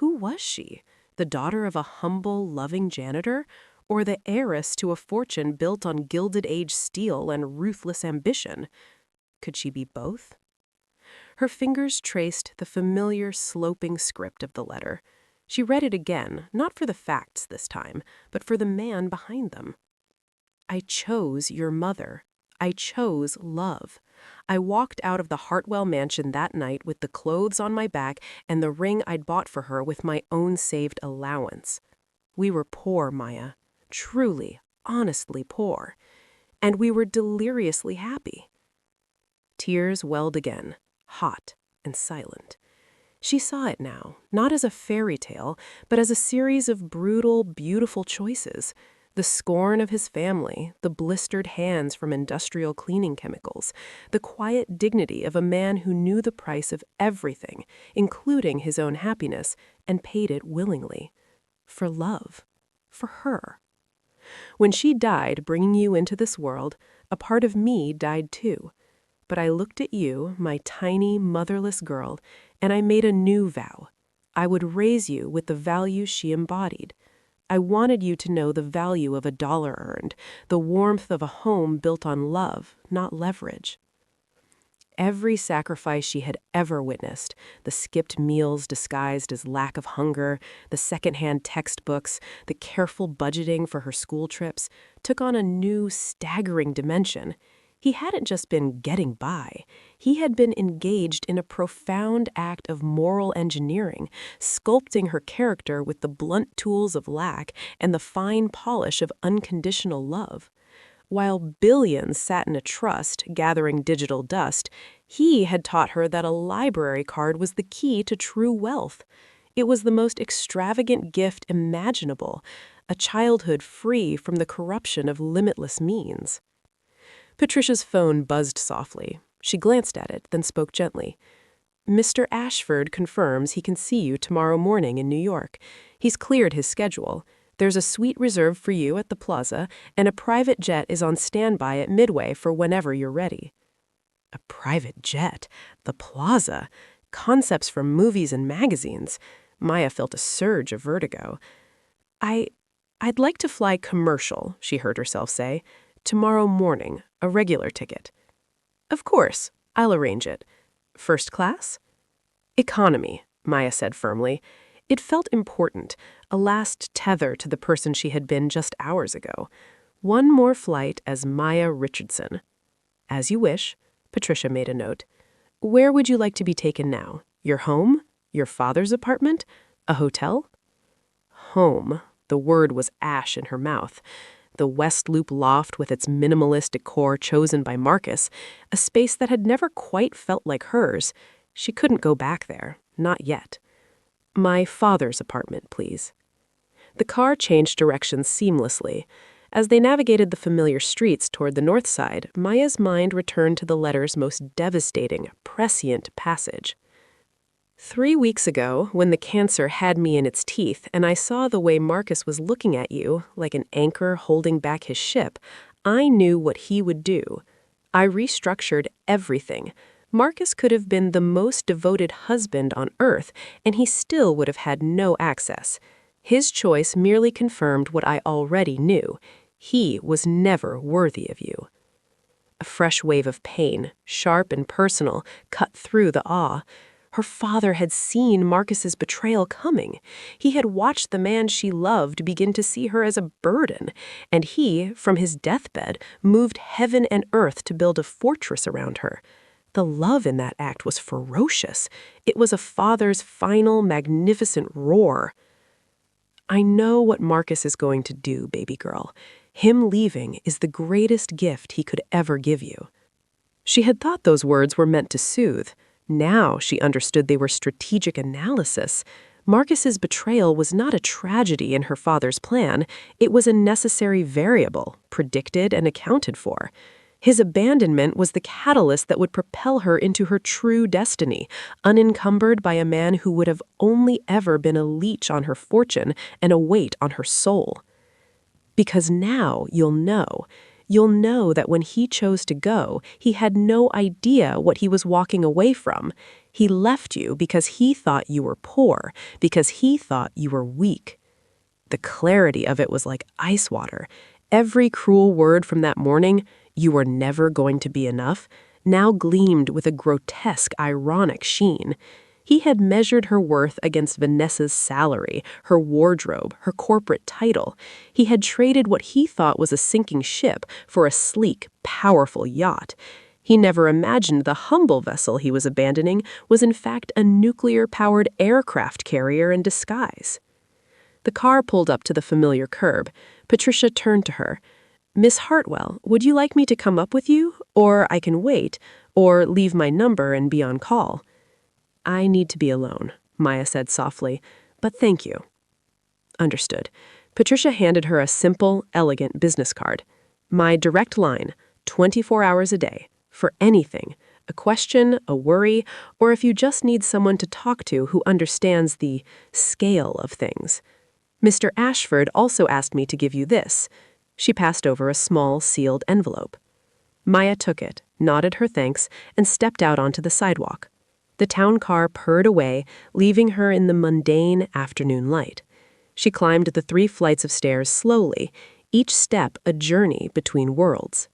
Who was she? The daughter of a humble, loving janitor? Or the heiress to a fortune built on Gilded Age steel and ruthless ambition? Could she be both? Her fingers traced the familiar sloping script of the letter. She read it again, not for the facts this time, but for the man behind them. I chose your mother. I chose love. I walked out of the Hartwell mansion that night with the clothes on my back and the ring I'd bought for her with my own saved allowance. We were poor, Maya. Truly, honestly poor. And we were deliriously happy. Tears welled again, hot and silent. She saw it now, not as a fairy tale, but as a series of brutal, beautiful choices. The scorn of his family, the blistered hands from industrial cleaning chemicals, the quiet dignity of a man who knew the price of everything, including his own happiness, and paid it willingly. For love. For her. When she died, bringing you into this world, a part of me died too. But I looked at you, my tiny, motherless girl, and I made a new vow. I would raise you with the values she embodied. I wanted you to know the value of a dollar earned, the warmth of a home built on love, not leverage. Every sacrifice she had ever witnessed, the skipped meals disguised as lack of hunger, the secondhand textbooks, the careful budgeting for her school trips, took on a new, staggering dimension. He hadn't just been getting by. He had been engaged in a profound act of moral engineering, sculpting her character with the blunt tools of lack and the fine polish of unconditional love. While billions sat in a trust, gathering digital dust, he had taught her that a library card was the key to true wealth. It was the most extravagant gift imaginable, a childhood free from the corruption of limitless means. Patricia's phone buzzed softly. She glanced at it, then spoke gently. Mr. Ashford confirms he can see you tomorrow morning in New York. He's cleared his schedule. There's a suite reserved for you at the plaza, and a private jet is on standby at Midway for whenever you're ready. A private jet? The plaza? Concepts from movies and magazines. Maya felt a surge of vertigo. I'd like to fly commercial, she heard herself say. Tomorrow morning, a regular ticket. Of course, I'll arrange it. First class? Economy, Maya said firmly. It felt important, a last tether to the person she had been just hours ago. One more flight as Maya Richardson. As you wish, Patricia made a note. Where would you like to be taken now? Your home? Your father's apartment? A hotel? Home. The word was ash in her mouth. The West Loop loft with its minimalist decor chosen by Marcus, a space that had never quite felt like hers. She couldn't go back there, not yet. My father's apartment, please. The car changed directions seamlessly. As they navigated the familiar streets toward the north side, Maya's mind returned to the letter's most devastating, prescient passage. 3 weeks ago, when the cancer had me in its teeth and I saw the way Marcus was looking at you, like an anchor holding back his ship, I knew what he would do. I restructured everything. Marcus could have been the most devoted husband on earth, and he still would have had no access. His choice merely confirmed what I already knew. He was never worthy of you. A fresh wave of pain, sharp and personal, cut through the awe. Her father had seen Marcus's betrayal coming. He had watched the man she loved begin to see her as a burden, and he, from his deathbed, moved heaven and earth to build a fortress around her. The love in that act was ferocious. It was a father's final, magnificent roar. I know what Marcus is going to do, baby girl. Him leaving is the greatest gift he could ever give you. She had thought those words were meant to soothe. Now she understood they were strategic analysis. Marcus's betrayal was not a tragedy in her father's plan. It was a necessary variable, predicted and accounted for. His abandonment was the catalyst that would propel her into her true destiny, unencumbered by a man who would have only ever been a leech on her fortune and a weight on her soul. Because now you'll know. You'll know that when he chose to go, he had no idea what he was walking away from. He left you because he thought you were poor, because he thought you were weak. The clarity of it was like ice water. Every cruel word from that morning, "You were never going to be enough," now gleamed with a grotesque, ironic sheen. He had measured her worth against Vanessa's salary, her wardrobe, her corporate title. He had traded what he thought was a sinking ship for a sleek, powerful yacht. He never imagined the humble vessel he was abandoning was in fact a nuclear-powered aircraft carrier in disguise. The car pulled up to the familiar curb. Patricia turned to her. "Miss Hartwell, would you like me to come up with you? Or I can wait, or leave my number and be on call." "I need to be alone," Maya said softly, "but thank you." Understood. Patricia handed her a simple, elegant business card. "My direct line, 24 hours a day, for anything, a question, a worry, or if you just need someone to talk to who understands the scale of things. Mr. Ashford also asked me to give you this." She passed over a small, sealed envelope. Maya took it, nodded her thanks, and stepped out onto the sidewalk. The town car purred away, leaving her in the mundane afternoon light. She climbed the 3 flights of stairs slowly, each step a journey between worlds.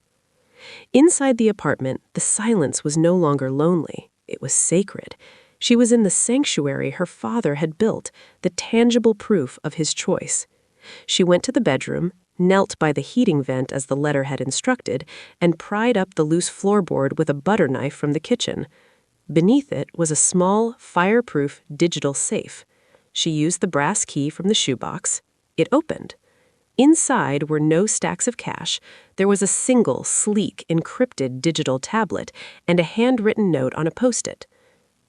Inside the apartment, the silence was no longer lonely. It was sacred. She was in the sanctuary her father had built, the tangible proof of his choice. She went to the bedroom, knelt by the heating vent as the letter had instructed, and pried up the loose floorboard with a butter knife from the kitchen. Beneath it was a small, fireproof digital safe. She used the brass key from the shoebox. It opened. Inside were no stacks of cash. There was a single, sleek, encrypted digital tablet and a handwritten note on a post-it.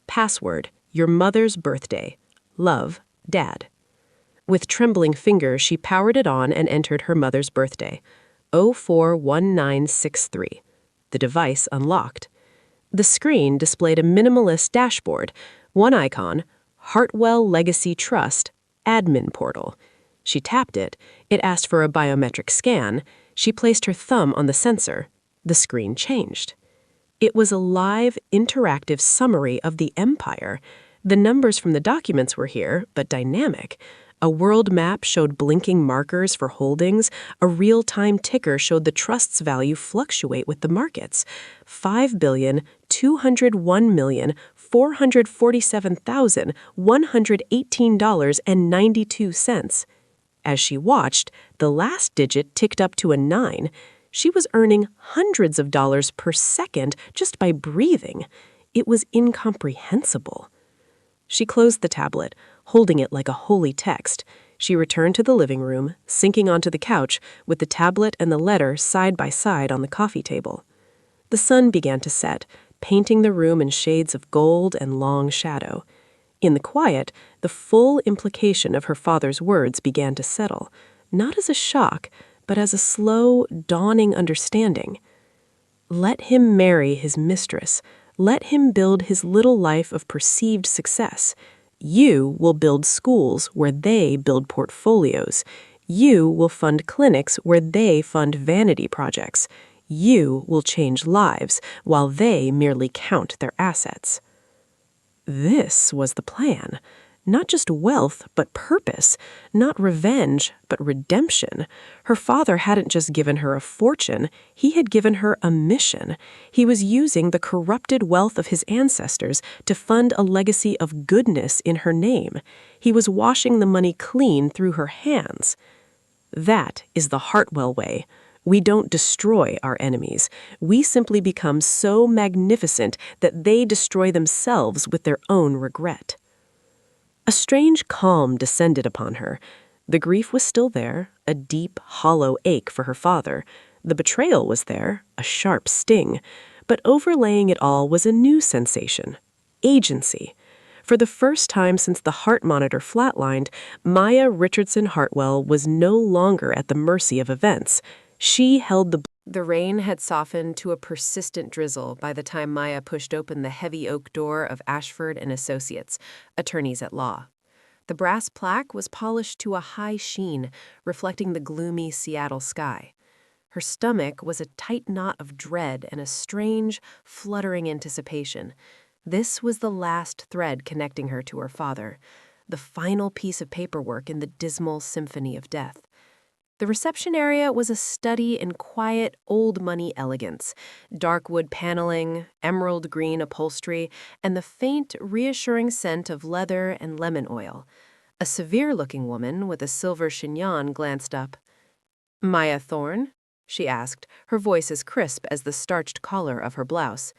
Password, your mother's birthday. Love, Dad. With trembling fingers, she powered it on and entered her mother's birthday, 041963. The device unlocked. The screen displayed a minimalist dashboard, one icon, Hartwell Legacy Trust, Admin Portal. She tapped it. It asked for a biometric scan. She placed her thumb on the sensor. The screen changed. It was a live, interactive summary of the empire. The numbers from the documents were here, but dynamic. A world map showed blinking markers for holdings. A real-time ticker showed the trust's value fluctuate with the markets. $5,201,447,118.92. As she watched, the last digit ticked up to a 9. She was earning hundreds of dollars per second just by breathing. It was incomprehensible. She closed the tablet, holding it like a holy text. She returned to the living room, sinking onto the couch with the tablet and the letter side by side on the coffee table. The sun began to set, painting the room in shades of gold and long shadow. In the quiet, the full implication of her father's words began to settle, not as a shock, but as a slow, dawning understanding. Let him marry his mistress. Let him build his little life of perceived success. You will build schools where they build portfolios. You will fund clinics where they fund vanity projects. You will change lives while they merely count their assets. This was the plan. Not just wealth, but purpose. Not revenge, but redemption. Her father hadn't just given her a fortune, he had given her a mission. He was using the corrupted wealth of his ancestors to fund a legacy of goodness in her name. He was washing the money clean through her hands. That is the Hartwell way. We don't destroy our enemies. We simply become so magnificent that they destroy themselves with their own regret. A strange calm descended upon her. The grief was still there, a deep, hollow ache for her father. The betrayal was there, a sharp sting. But overlaying it all was a new sensation, agency. For the first time since the heart monitor flatlined, Maya Richardson Hartwell was no longer at the mercy of events. She held the The rain had softened to a persistent drizzle by the time Maya pushed open the heavy oak door of Ashford and Associates, attorneys at law. The brass plaque was polished to a high sheen, reflecting the gloomy Seattle sky. Her stomach was a tight knot of dread and a strange, fluttering anticipation. This was the last thread connecting her to her father, the final piece of paperwork in the dismal symphony of death. The reception area was a study in quiet, old-money elegance, dark wood paneling, emerald green upholstery, and the faint, reassuring scent of leather and lemon oil. A severe-looking woman with a silver chignon glanced up. "Maya Thorne?" she asked, her voice as crisp as the starched collar of her blouse.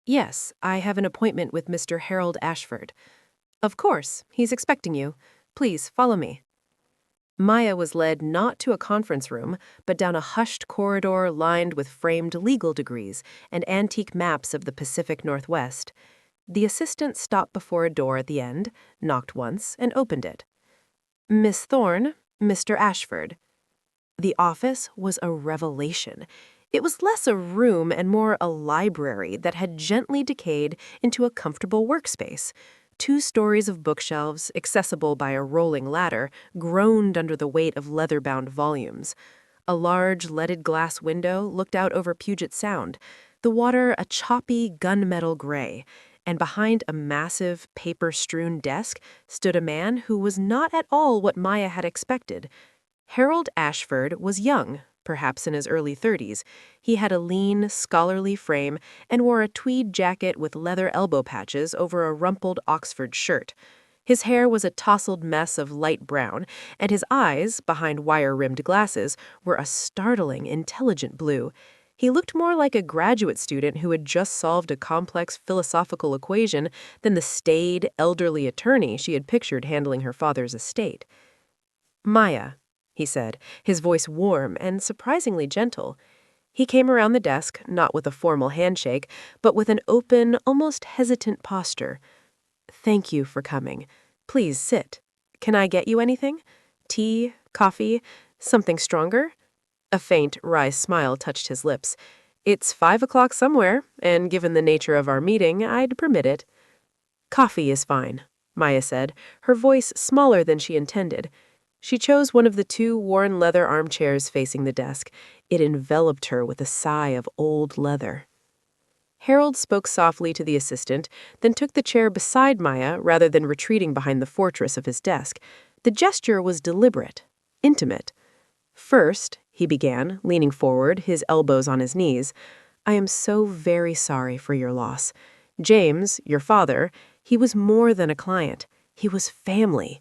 "Yes, I have an appointment with Mr. Harold Ashford." "Of course, he's expecting you. Please, follow me." Maya was led not to a conference room, but down a hushed corridor lined with framed legal degrees and antique maps of the Pacific Northwest. The assistant stopped before a door at the end, knocked once, and opened it. "Miss Thorne, Mr. Ashford." The office was a revelation. It was less a room and more a library that had gently decayed into a comfortable workspace. 2 stories of bookshelves, accessible by a rolling ladder, groaned under the weight of leather-bound volumes. A large leaded glass window looked out over Puget Sound, the water a choppy gunmetal gray, and behind a massive, paper-strewn desk stood a man who was not at all what Maya had expected. Harold Ashford was young, perhaps in his early 30s. He had a lean, scholarly frame and wore a tweed jacket with leather elbow patches over a rumpled Oxford shirt. His hair was a tousled mess of light brown, and his eyes, behind wire-rimmed glasses, were a startling, intelligent blue. He looked more like a graduate student who had just solved a complex philosophical equation than the staid, elderly attorney she had pictured handling her father's estate. "Maya," he said, his voice warm and surprisingly gentle. He came around the desk, not with a formal handshake, but with an open, almost hesitant posture. "Thank you for coming. Please sit. Can I get you anything? Tea, coffee, something stronger?" A faint, wry smile touched his lips. "It's 5 o'clock somewhere, and given the nature of our meeting, I'd permit it." "Coffee is fine," Maya said, her voice smaller than she intended. She chose one of the 2 worn leather armchairs facing the desk. It enveloped her with a sigh of old leather. Harold spoke softly to the assistant, then took the chair beside Maya rather than retreating behind the fortress of his desk. The gesture was deliberate, intimate. "First," he began, leaning forward, his elbows on his knees, "I am so very sorry for your loss. James, your father, he was more than a client. He was family."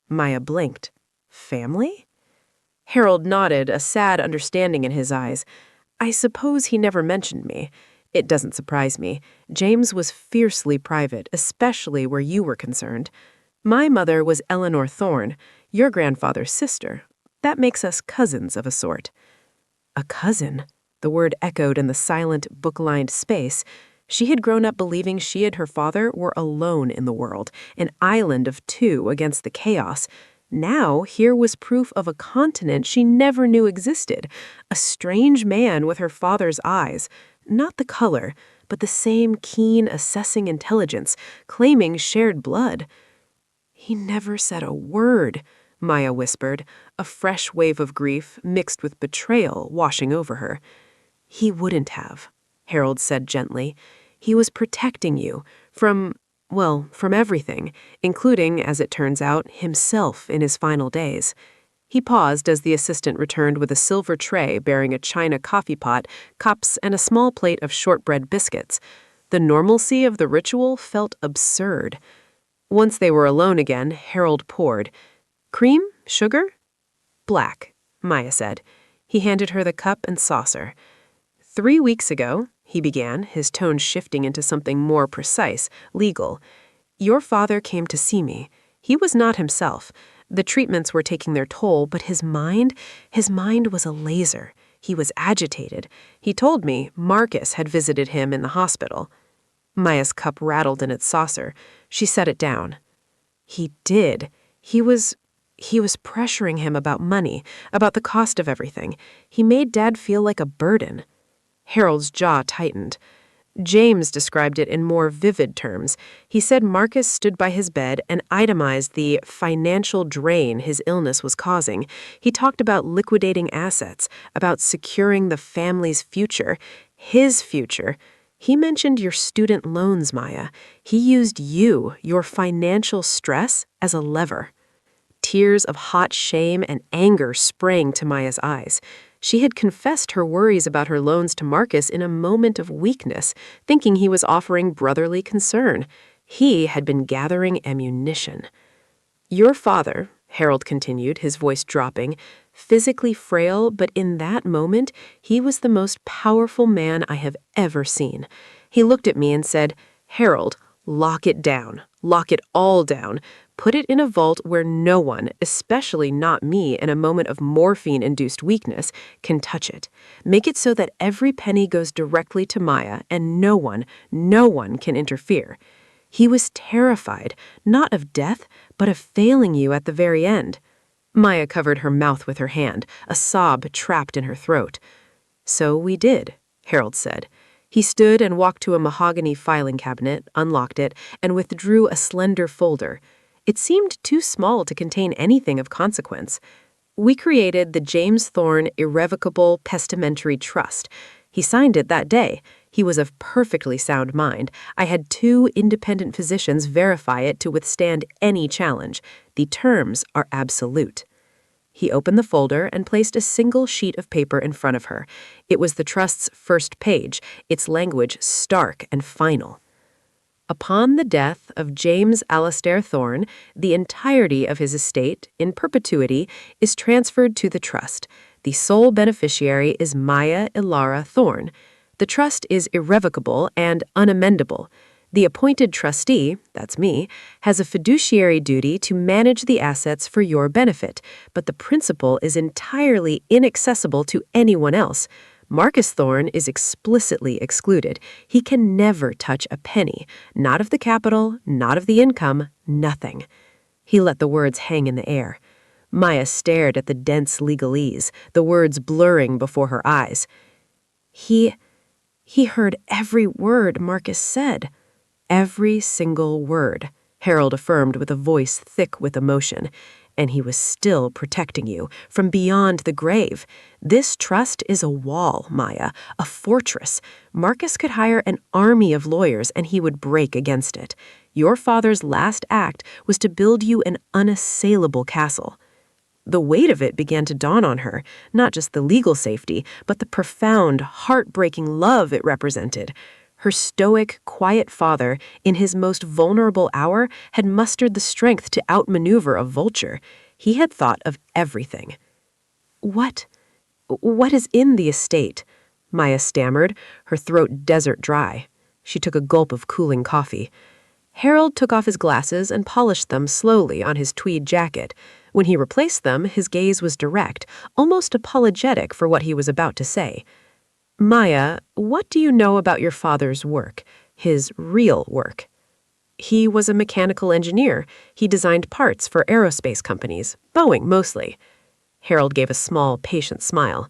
Maya blinked. "Family?" Harold nodded, a sad understanding in his eyes. "I suppose he never mentioned me. It doesn't surprise me. James was fiercely private, especially where you were concerned. My mother was Eleanor Thorne, your grandfather's sister. That makes us cousins of a sort." A cousin? The word echoed in the silent, book-lined space. She had grown up believing she and her father were alone in the world, an island of 2 against the chaos. Now, here was proof of a continent she never knew existed, a strange man with her father's eyes, not the color, but the same keen, assessing intelligence, claiming shared blood. "He never said a word," Maya whispered, a fresh wave of grief mixed with betrayal washing over her. "He wouldn't have," Harold said gently. "He was protecting you from everything, including, as it turns out, himself in his final days." He paused as the assistant returned with a silver tray bearing a china coffee pot, cups, and a small plate of shortbread biscuits. The normalcy of the ritual felt absurd. Once they were alone again, Harold poured. "Cream? Sugar?" "Black," Maya said. He handed her the cup and saucer. 3 weeks ago," he began, his tone shifting into something more precise, legal, "your father came to see me. He was not himself. The treatments were taking their toll, but his mind was a laser. He was agitated. He told me Marcus had visited him in the hospital." Maya's cup rattled in its saucer. She set it down. "He did. He was He was pressuring him about money, about the cost of everything. He made Dad feel like a burden. Harold's jaw tightened. James described it in more vivid terms. He said Marcus stood by his bed and itemized the financial drain his illness was causing. He talked about liquidating assets, about securing the family's future, his future. He mentioned your student loans, Maya. He used you, your financial stress, as a lever. Tears of hot shame and anger sprang to Maya's eyes. She had confessed her worries about her loans to Marcus in a moment of weakness, thinking he was offering brotherly concern. He had been gathering ammunition. Your father, Harold continued, his voice dropping, physically frail, but in that moment, he was the most powerful man I have ever seen. He looked at me and said, "Harold, lock it down. Lock it all down. Put it in a vault where no one, especially not me in a moment of morphine-induced weakness, can touch it. Make it so that every penny goes directly to Maya and no one can interfere." He was terrified, not of death, but of failing you at the very end. Maya covered her mouth with her hand, a sob trapped in her throat. "So we did," Harold said. He stood and walked to a mahogany filing cabinet, unlocked it, and withdrew a slender folder. It seemed too small to contain anything of consequence. "We created the James Thorne Irrevocable Testamentary Trust. He signed it that day. He was of perfectly sound mind. I had 2 independent physicians verify it to withstand any challenge. The terms are absolute." He opened the folder and placed a single sheet of paper in front of her. It was the trust's first page, its language stark and final. "Upon the death of James Alastair Thorne, the entirety of his estate, in perpetuity, is transferred to the trust. The sole beneficiary is Maya Ilara Thorne. The trust is irrevocable and unamendable. The appointed trustee, that's me, has a fiduciary duty to manage the assets for your benefit, but the principal is entirely inaccessible to anyone else. Marcus Thorne is explicitly excluded. He can never touch a penny, not of the capital, not of the income, nothing." He let the words hang in the air. Maya stared at the dense legalese, the words blurring before her eyes. He heard every word Marcus said. "Every single word," Harold affirmed with a voice thick with emotion. "And he was still protecting you from beyond the grave. This trust is a wall, Maya, a fortress. Marcus could hire an army of lawyers and he would break against it. Your father's last act was to build you an unassailable castle." The weight of it began to dawn on her, not just the legal safety, but the profound, heartbreaking love it represented. Her stoic, quiet father, in his most vulnerable hour, had mustered the strength to outmaneuver a vulture. He had thought of everything. What is in the estate?" Maya stammered, her throat desert dry. She took a gulp of cooling coffee. Harold took off his glasses and polished them slowly on his tweed jacket. When he replaced them, his gaze was direct, almost apologetic for what he was about to say. "Maya, what do you know about your father's work, his real work?" "He was a mechanical engineer. He designed parts for aerospace companies, Boeing mostly." Harold gave a small, patient smile.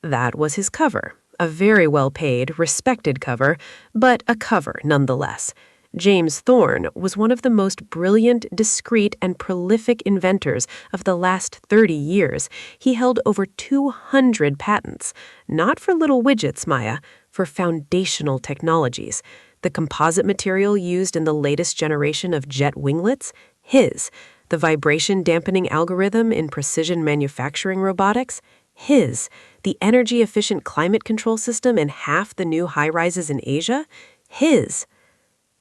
"That was his cover. A very well-paid, respected cover, but a cover nonetheless. James Thorne was one of the most brilliant, discreet, and prolific inventors of the last 30 years. He held over 200 patents, not for little widgets, Maya, for foundational technologies. The composite material used in the latest generation of jet winglets, his. The vibration dampening algorithm in precision manufacturing robotics, his. The energy-efficient climate control system in half the new high-rises in Asia, his.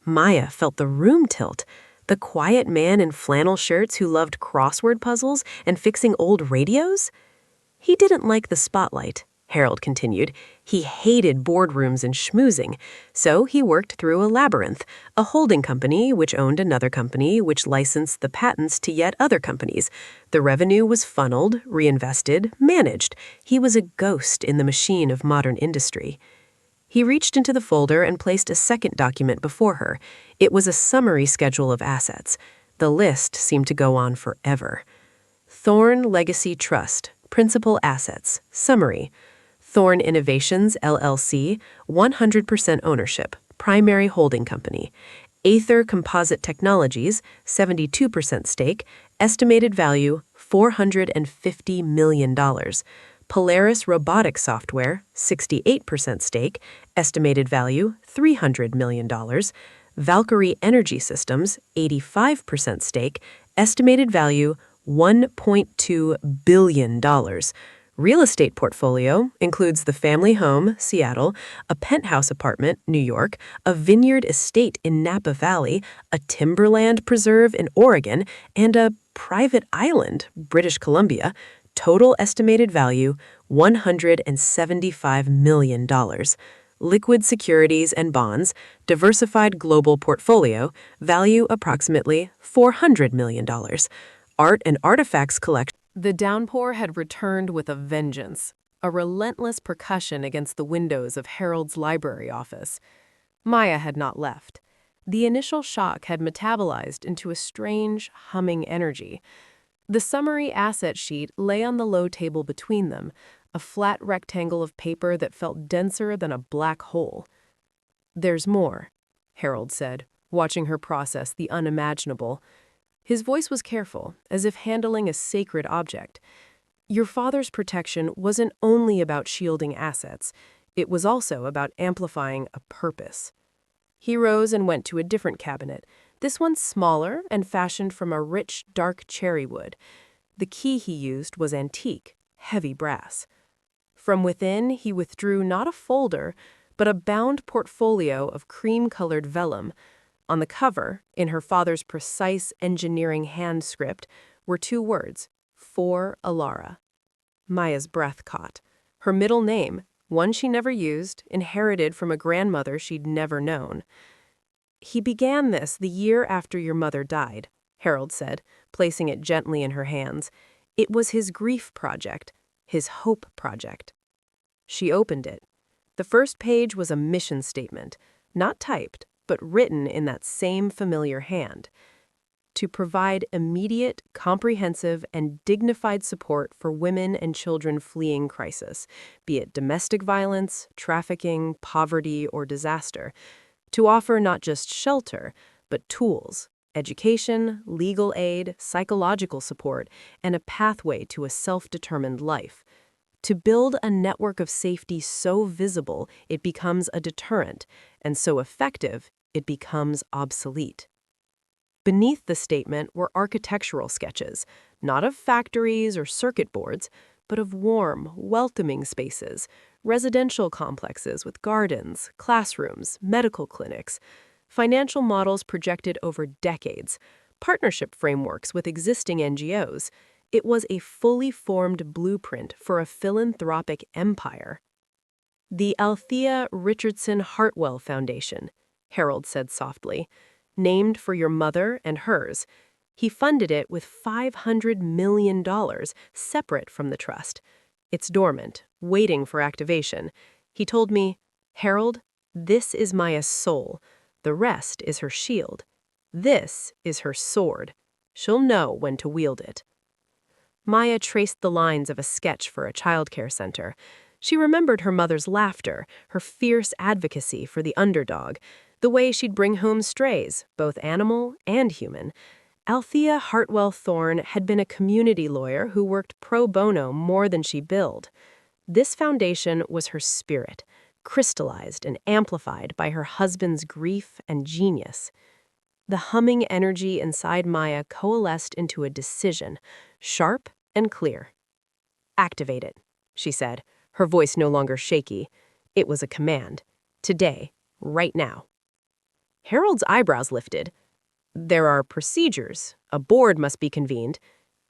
Maya felt the room tilt. The quiet man in flannel shirts who loved crossword puzzles and fixing old radios? "He didn't like the spotlight," Harold continued. "He hated boardrooms and schmoozing, so he worked through a labyrinth, a holding company which owned another company which licensed the patents to yet other companies. The revenue was funneled, reinvested, managed. He was a ghost in the machine of modern industry." He reached into the folder and placed a second document before her. It was a summary schedule of assets. The list seemed to go on forever. Thorn Legacy Trust, Principal Assets, Summary. Thorn Innovations, LLC, 100% ownership, primary holding company. Aether Composite Technologies, 72% stake, estimated value $450 million. Polaris Robotic Software, 68% stake, estimated value $300 million. Valkyrie Energy Systems, 85% stake, estimated value $1.2 billion. Real estate portfolio includes the family home, Seattle, a penthouse apartment, New York, a vineyard estate in Napa Valley, a timberland preserve in Oregon, and a private island, British Columbia. Total estimated value $175 million. Liquid securities and bonds, diversified global portfolio, value approximately $400 million. Art and artifacts collection. The downpour had returned with a vengeance, a relentless percussion against the windows of Harold's library office. Maya had not left. The initial shock had metabolized into a strange, humming energy. The summary asset sheet lay on the low table between them, a flat rectangle of paper that felt denser than a black hole. "There's more," Harold said, watching her process the unimaginable. His voice was careful, as if handling a sacred object. "Your father's protection wasn't only about shielding assets. It was also about amplifying a purpose." He rose and went to a different cabinet, this one smaller and fashioned from a rich, dark cherry wood. The key he used was antique, heavy brass. From within, he withdrew not a folder, but a bound portfolio of cream-colored vellum. On the cover, in her father's precise engineering hand script, were 2 words, "For Alara." Maya's breath caught. Her middle name, one she never used, inherited from a grandmother she'd never known. "He began this the year after your mother died," Harold said, placing it gently in her hands. "It was his grief project, his hope project." She opened it. The first page was a mission statement, not typed, but written in that same familiar hand. To provide immediate, comprehensive, and dignified support for women and children fleeing crisis, be it domestic violence, trafficking, poverty, or disaster. To offer not just shelter, but tools, education, legal aid, psychological support, and a pathway to a self-determined life. To build a network of safety so visible it becomes a deterrent, and so effective it becomes obsolete. Beneath the statement were architectural sketches, not of factories or circuit boards, but of warm, welcoming spaces, residential complexes with gardens, classrooms, medical clinics, financial models projected over decades, partnership frameworks with existing NGOs. It was a fully formed blueprint for a philanthropic empire. "The Althea Richardson Hartwell Foundation," Harold said softly, "named for your mother and hers. He funded it with $500 million, separate from the trust. It's dormant, waiting for activation. He told me, 'Harold, this is Maya's soul. The rest is her shield. This is her sword. She'll know when to wield it.'" Maya traced the lines of a sketch for a childcare center. She remembered her mother's laughter, her fierce advocacy for the underdog, the way she'd bring home strays, both animal and human. Althea Hartwell Thorne had been a community lawyer who worked pro bono more than she billed. This foundation was her spirit, crystallized and amplified by her husband's grief and genius. The humming energy inside Maya coalesced into a decision, sharp and clear. "Activate it," she said, her voice no longer shaky. It was a command. Today, right now. Harold's eyebrows lifted. "There are procedures. A board must be convened.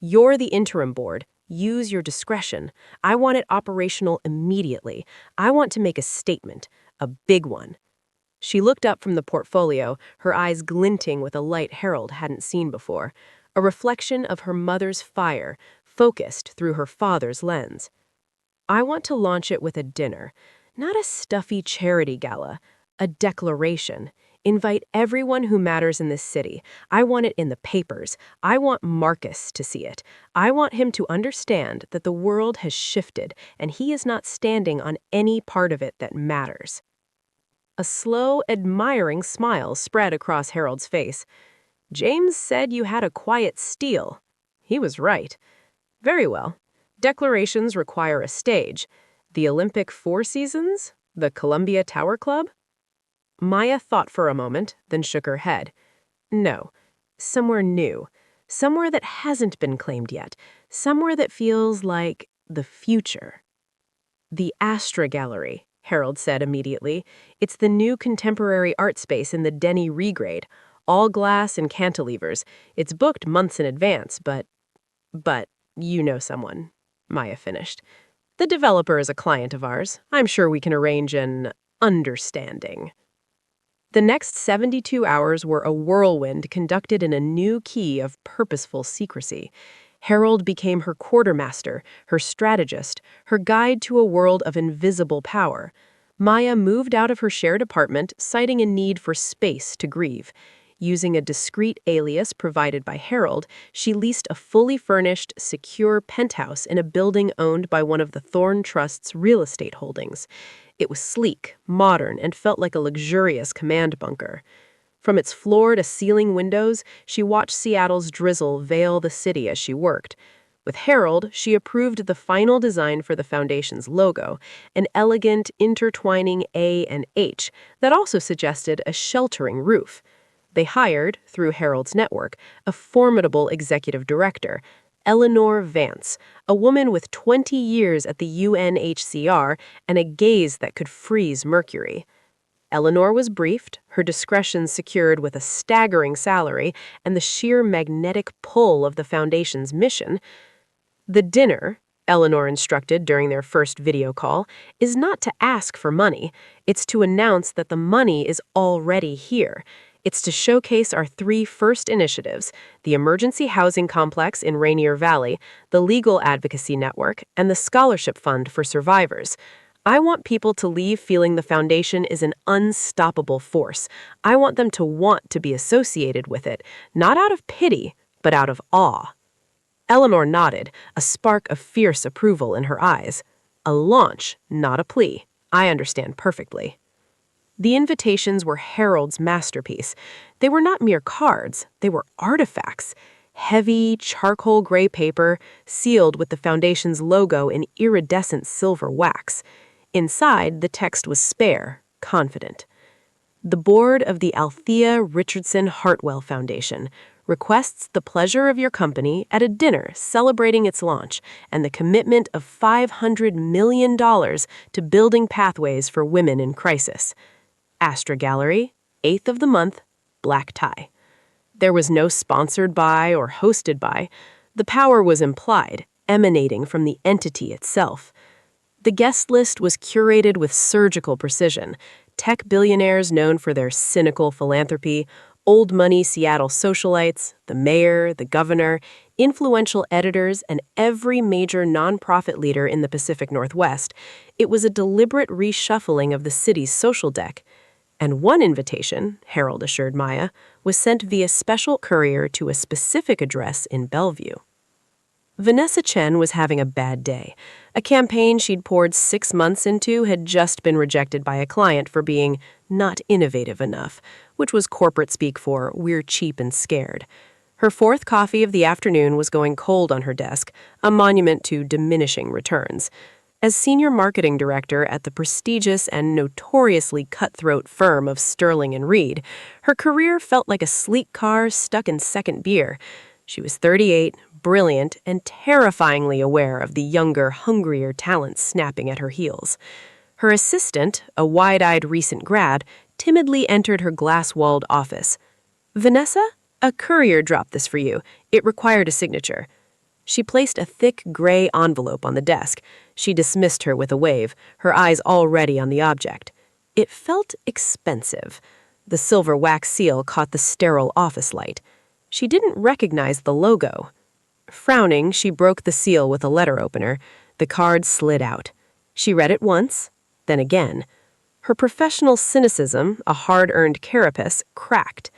You're the interim board. Use your discretion. I want it operational immediately. I want to make a statement, a big one." She looked up from the portfolio, her eyes glinting with a light Harold hadn't seen before, a reflection of her mother's fire, focused through her father's lens. "I want to launch it with a dinner, not a stuffy charity gala, a declaration. Invite everyone who matters in this city. I want it in the papers. I want Marcus to see it. I want him to understand that the world has shifted and he is not standing on any part of it that matters." A slow, admiring smile spread across Harold's face. "James said you had a quiet steel." He was right. "Very well. Declarations require a stage. The Olympic Four Seasons? The Columbia Tower Club?" Maya thought for a moment, then shook her head. "No. Somewhere new. Somewhere that hasn't been claimed yet. Somewhere that feels like the future." "The Astra Gallery," Harold said immediately. "It's the new contemporary art space in the Denny regrade. All glass and cantilevers. It's booked months in advance, but you know someone," Maya finished. "The developer is a client of ours. I'm sure we can arrange an understanding." The next 72 hours were a whirlwind conducted in a new key of purposeful secrecy. Harold became her quartermaster, her strategist, her guide to a world of invisible power. Maya moved out of her shared apartment, citing a need for space to grieve. Using a discreet alias provided by Harold, she leased a fully furnished, secure penthouse in a building owned by one of the Thorn Trust's real estate holdings. It was sleek, modern, and felt like a luxurious command bunker. From its floor-to-ceiling windows, she watched Seattle's drizzle veil the city as she worked. With Harold, she approved the final design for the foundation's logo, an elegant, intertwining A and H that also suggested a sheltering roof. They hired, through Harold's network, a formidable executive director, Eleanor Vance, a woman with 20 years at the UNHCR and a gaze that could freeze mercury. Eleanor was briefed, her discretion secured with a staggering salary and the sheer magnetic pull of the foundation's mission. "The dinner," Eleanor instructed during their first video call, "is not to ask for money. It's to announce that the money is already here. It's to showcase our 3 first initiatives, the emergency housing complex in Rainier Valley, the legal advocacy network, and the scholarship fund for survivors. I want people to leave feeling the foundation is an unstoppable force. I want them to want to be associated with it, not out of pity, but out of awe." Eleanor nodded, a spark of fierce approval in her eyes. "A launch, not a plea. I understand perfectly." The invitations were Harold's masterpiece. They were not mere cards, they were artifacts. Heavy, charcoal gray paper, sealed with the foundation's logo in iridescent silver wax. Inside, the text was spare, confident. "The board of the Althea Richardson Hartwell Foundation requests the pleasure of your company at a dinner celebrating its launch and the commitment of $500 million to building pathways for women in crisis. Astra Gallery, 8th of the month, black tie." There was no sponsored by or hosted by. The power was implied, emanating from the entity itself. The guest list was curated with surgical precision. Tech billionaires known for their cynical philanthropy, old money Seattle socialites, the mayor, the governor, influential editors, and every major nonprofit leader in the Pacific Northwest. It was a deliberate reshuffling of the city's social deck. And one invitation, Harold assured Maya, was sent via special courier to a specific address in Bellevue. Vanessa Chen was having a bad day. A campaign she'd poured 6 months into had just been rejected by a client for being not innovative enough, which was corporate speak for "we're cheap and scared." Her 4th coffee of the afternoon was going cold on her desk, a monument to diminishing returns. As senior marketing director at the prestigious and notoriously cutthroat firm of Sterling and Reed, her career felt like a sleek car stuck in second gear. She was 38, brilliant, and terrifyingly aware of the younger, hungrier talent snapping at her heels. Her assistant, a wide-eyed recent grad, timidly entered her glass-walled office. "Vanessa, a courier dropped this for you. It required a signature." She placed a thick gray envelope on the desk. She dismissed her with a wave, her eyes already on the object. It felt expensive. The silver wax seal caught the sterile office light. She didn't recognize the logo. Frowning, she broke the seal with a letter opener. The card slid out. She read it once, then again. Her professional cynicism, a hard-earned carapace, cracked.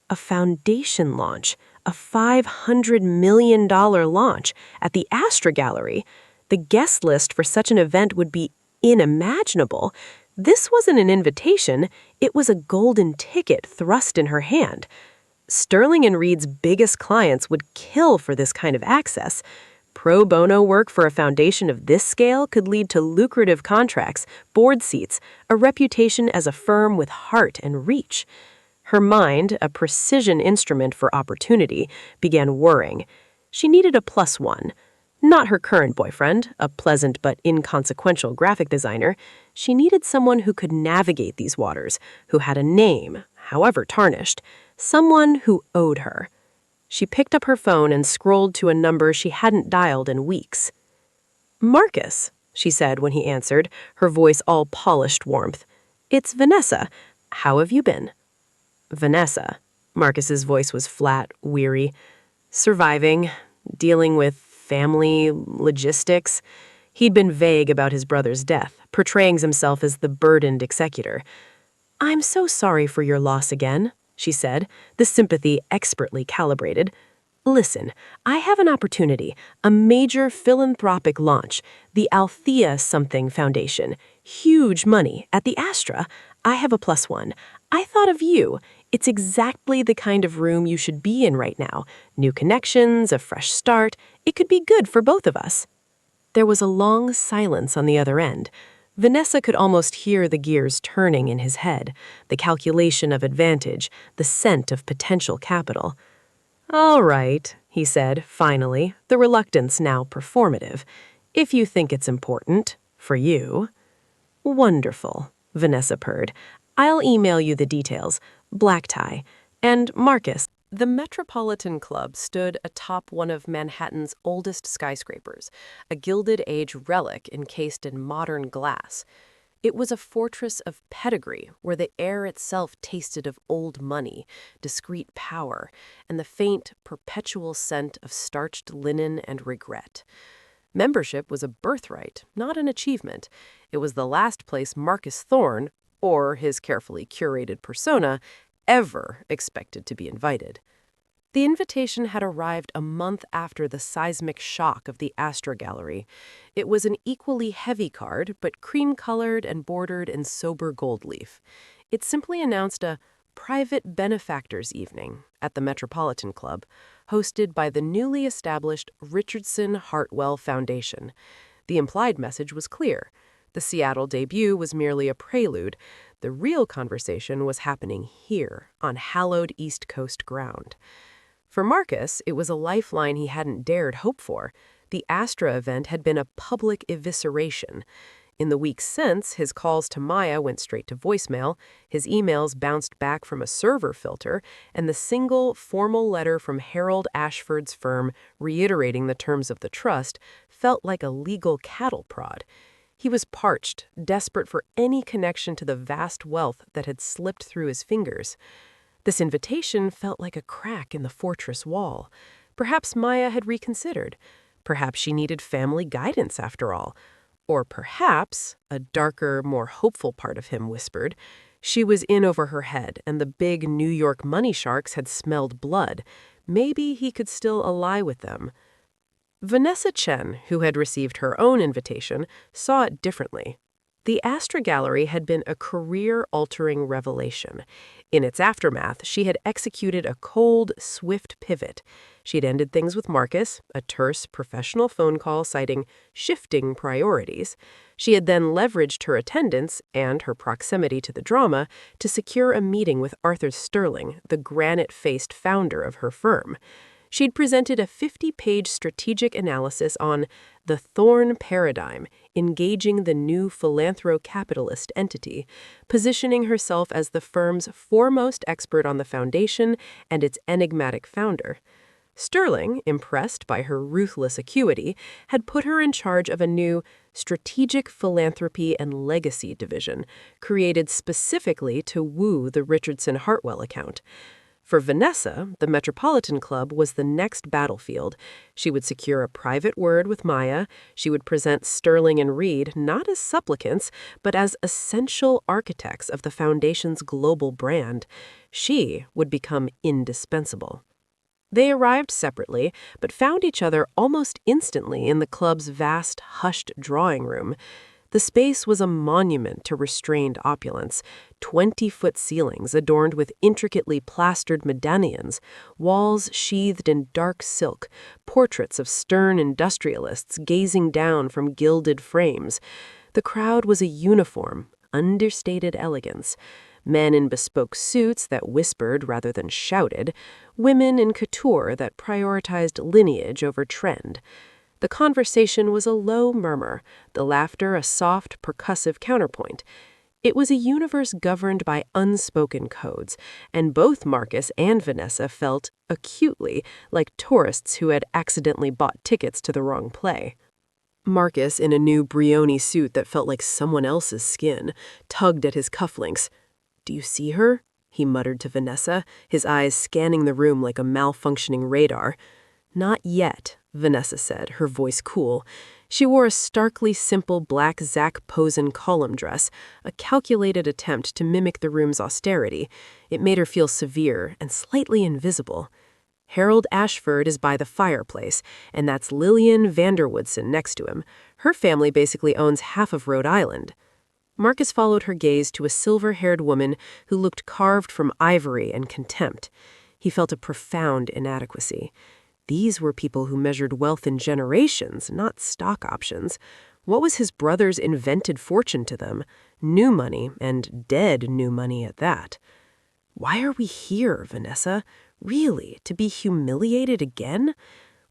A foundation launch, a $500 million launch at the Astra Gallery. The guest list for such an event would be unimaginable. This wasn't an invitation, it was a golden ticket thrust in her hand. Sterling and Reed's biggest clients would kill for this kind of access. Pro bono work for a foundation of this scale could lead to lucrative contracts, board seats, a reputation as a firm with heart and reach. Her mind, a precision instrument for opportunity, began whirring. She needed a +1. Not her current boyfriend, a pleasant but inconsequential graphic designer. She needed someone who could navigate these waters, who had a name, however tarnished, someone who owed her. She picked up her phone and scrolled to a number she hadn't dialed in weeks. "Marcus," she said when he answered, her voice all polished warmth. "It's Vanessa. How have you been?" Vanessa. Marcus's voice was flat, weary. Surviving, dealing with family, logistics. He'd been vague about his brother's death, portraying himself as the burdened executor. "I'm so sorry for your loss again," she said, the sympathy expertly calibrated. "Listen, I have an opportunity, a major philanthropic launch, the Althea Something Foundation. Huge money at the Astra. I have a +1. I thought of you. It's exactly the kind of room you should be in right now. New connections, a fresh start. It could be good for both of us." There was a long silence on the other end. Vanessa could almost hear the gears turning in his head, the calculation of advantage, the scent of potential capital. "All right," he said, finally, the reluctance now performative. "If you think it's important, for you." "Wonderful," Vanessa purred. "I'll email you the details. Black tie. And Marcus." The Metropolitan Club stood atop one of Manhattan's oldest skyscrapers, a Gilded Age relic encased in modern glass. It was a fortress of pedigree, where the air itself tasted of old money, discreet power, and the faint, perpetual scent of starched linen and regret. Membership was a birthright, not an achievement. It was the last place Marcus Thorne, or his carefully curated persona, ever expected to be invited. The invitation had arrived a month after the seismic shock of the Astra Gallery. It was an equally heavy card, but cream-colored and bordered in sober gold leaf. It simply announced a private benefactors evening at the Metropolitan Club, hosted by the newly established Richardson Hartwell Foundation. The implied message was clear. The Seattle debut was merely a prelude. The real conversation was happening here, on hallowed East Coast ground. For Marcus, it was a lifeline he hadn't dared hope for. The Astra event had been a public evisceration. In the weeks since, his calls to Maya went straight to voicemail, his emails bounced back from a server filter, and the single, formal letter from Harold Ashford's firm reiterating the terms of the trust felt like a legal cattle prod. He was parched, desperate for any connection to the vast wealth that had slipped through his fingers. This invitation felt like a crack in the fortress wall. Perhaps Maya had reconsidered. Perhaps she needed family guidance after all. Or perhaps, a darker, more hopeful part of him whispered, she was in over her head and the big New York money sharks had smelled blood. Maybe he could still ally with them. Vanessa Chen, who had received her own invitation, saw it differently. The Astra Gallery had been a career-altering revelation. In its aftermath, she had executed a cold, swift pivot. She'd ended things with Marcus, a terse, professional phone call citing shifting priorities. She had then leveraged her attendance and her proximity to the drama to secure a meeting with Arthur Sterling, the granite-faced founder of her firm. She'd presented a 50-page strategic analysis on the Thorne paradigm, engaging the new philanthro-capitalist entity, positioning herself as the firm's foremost expert on the foundation and its enigmatic founder. Sterling, impressed by her ruthless acuity, had put her in charge of a new Strategic Philanthropy and Legacy division, created specifically to woo the Richardson Hartwell account. For Vanessa, the Metropolitan Club was the next battlefield. She would secure a private word with Maya. She would present Sterling and Reed not as supplicants, but as essential architects of the Foundation's global brand. She would become indispensable. They arrived separately, but found each other almost instantly in the club's vast, hushed drawing room. The space was a monument to restrained opulence, 20-foot ceilings adorned with intricately plastered medallions, walls sheathed in dark silk, portraits of stern industrialists gazing down from gilded frames. The crowd was a uniform, understated elegance. Men in bespoke suits that whispered rather than shouted, women in couture that prioritized lineage over trend. The conversation was a low murmur, the laughter a soft, percussive counterpoint. It was a universe governed by unspoken codes, and both Marcus and Vanessa felt, acutely, like tourists who had accidentally bought tickets to the wrong play. Marcus, in a new Brioni suit that felt like someone else's skin, tugged at his cufflinks. "Do you see her?" he muttered to Vanessa, his eyes scanning the room like a malfunctioning radar. "Not yet," Vanessa said, her voice cool. She wore a starkly simple black Zac Posen column dress, a calculated attempt to mimic the room's austerity. It made her feel severe and slightly invisible. "Harold Ashford is by the fireplace, and that's Lillian Vanderwoodson next to him. Her family basically owns half of Rhode Island." Marcus followed her gaze to a silver-haired woman who looked carved from ivory and contempt. He felt a profound inadequacy. These were people who measured wealth in generations, not stock options. What was his brother's invented fortune to them? New money, and dead new money at that. "Why are we here, Vanessa? Really, to be humiliated again?"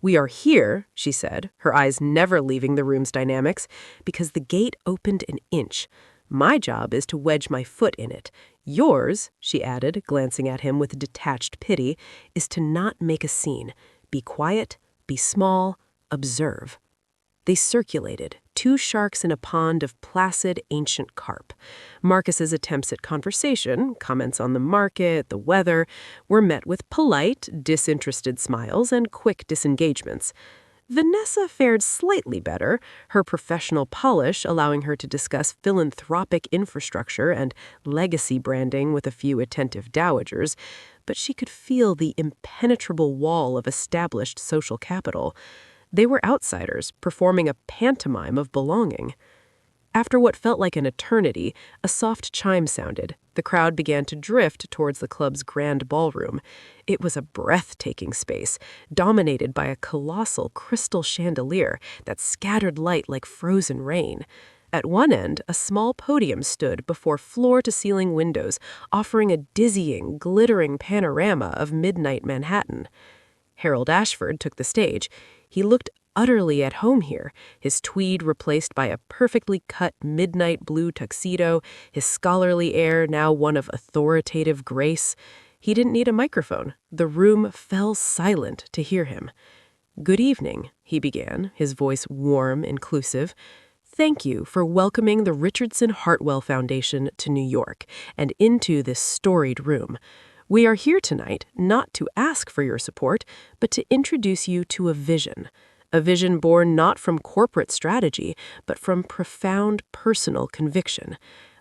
"We are here," she said, her eyes never leaving the room's dynamics, "because the gate opened an inch. My job is to wedge my foot in it. Yours," she added, glancing at him with detached pity, "is to not make a scene. Be quiet, be small, observe." They circulated, two sharks in a pond of placid, ancient carp. Marcus's attempts at conversation, comments on the market, the weather, were met with polite, disinterested smiles and quick disengagements. Vanessa fared slightly better, her professional polish allowing her to discuss philanthropic infrastructure and legacy branding with a few attentive dowagers, but she could feel the impenetrable wall of established social capital. They were outsiders, performing a pantomime of belonging. After what felt like an eternity, a soft chime sounded. The crowd began to drift towards the club's grand ballroom. It was a breathtaking space, dominated by a colossal crystal chandelier that scattered light like frozen rain. At one end, a small podium stood before floor-to-ceiling windows, offering a dizzying, glittering panorama of midnight Manhattan. Harold Ashford took the stage. He looked utterly at home here, his tweed replaced by a perfectly cut midnight blue tuxedo, his scholarly air now one of authoritative grace. He didn't need a microphone. The room fell silent to hear him. "Good evening," he began, his voice warm, inclusive. "Thank you for welcoming the Richardson Hartwell Foundation to New York and into this storied room. We are here tonight not to ask for your support, but to introduce you to a vision born not from corporate strategy, but from profound personal conviction.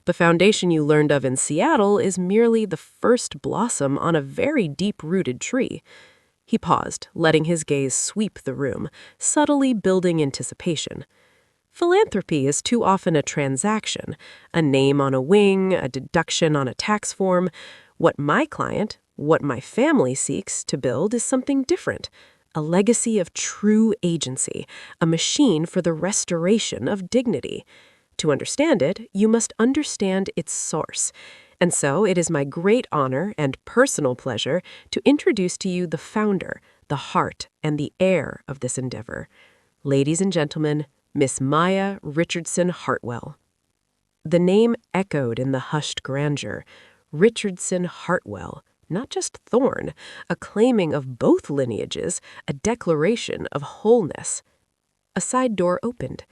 The foundation you learned of in Seattle is merely the first blossom on a very deep-rooted tree." He paused, letting his gaze sweep the room, subtly building anticipation. Philanthropy is too often a transaction, a name on a wing, a deduction on a tax form. What my client, what my family seeks to build is something different. A legacy of true agency, a machine for the restoration of dignity. To understand it, you must understand its source. And so it is my great honor and personal pleasure to introduce to you the founder, the heart, and the heir of this endeavor. Ladies and gentlemen, Miss Maya Richardson Hartwell. The name echoed in the hushed grandeur. Richardson Hartwell. Not just Thorne, a claiming of both lineages, a declaration of wholeness. A side door opened.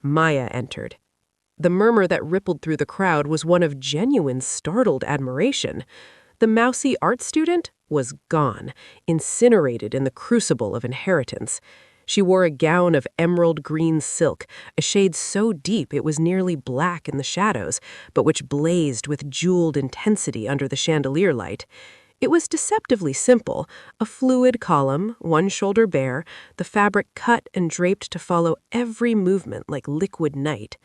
Maya entered. The murmur that rippled through the crowd was one of genuine startled admiration. The mousy art student? was gone, incinerated in the crucible of inheritance. She wore a gown of emerald green silk, a shade so deep it was nearly black in the shadows, but which blazed with jeweled intensity under the chandelier light. It was deceptively simple, a fluid column, one shoulder bare, the fabric cut and draped to follow every movement like liquid night.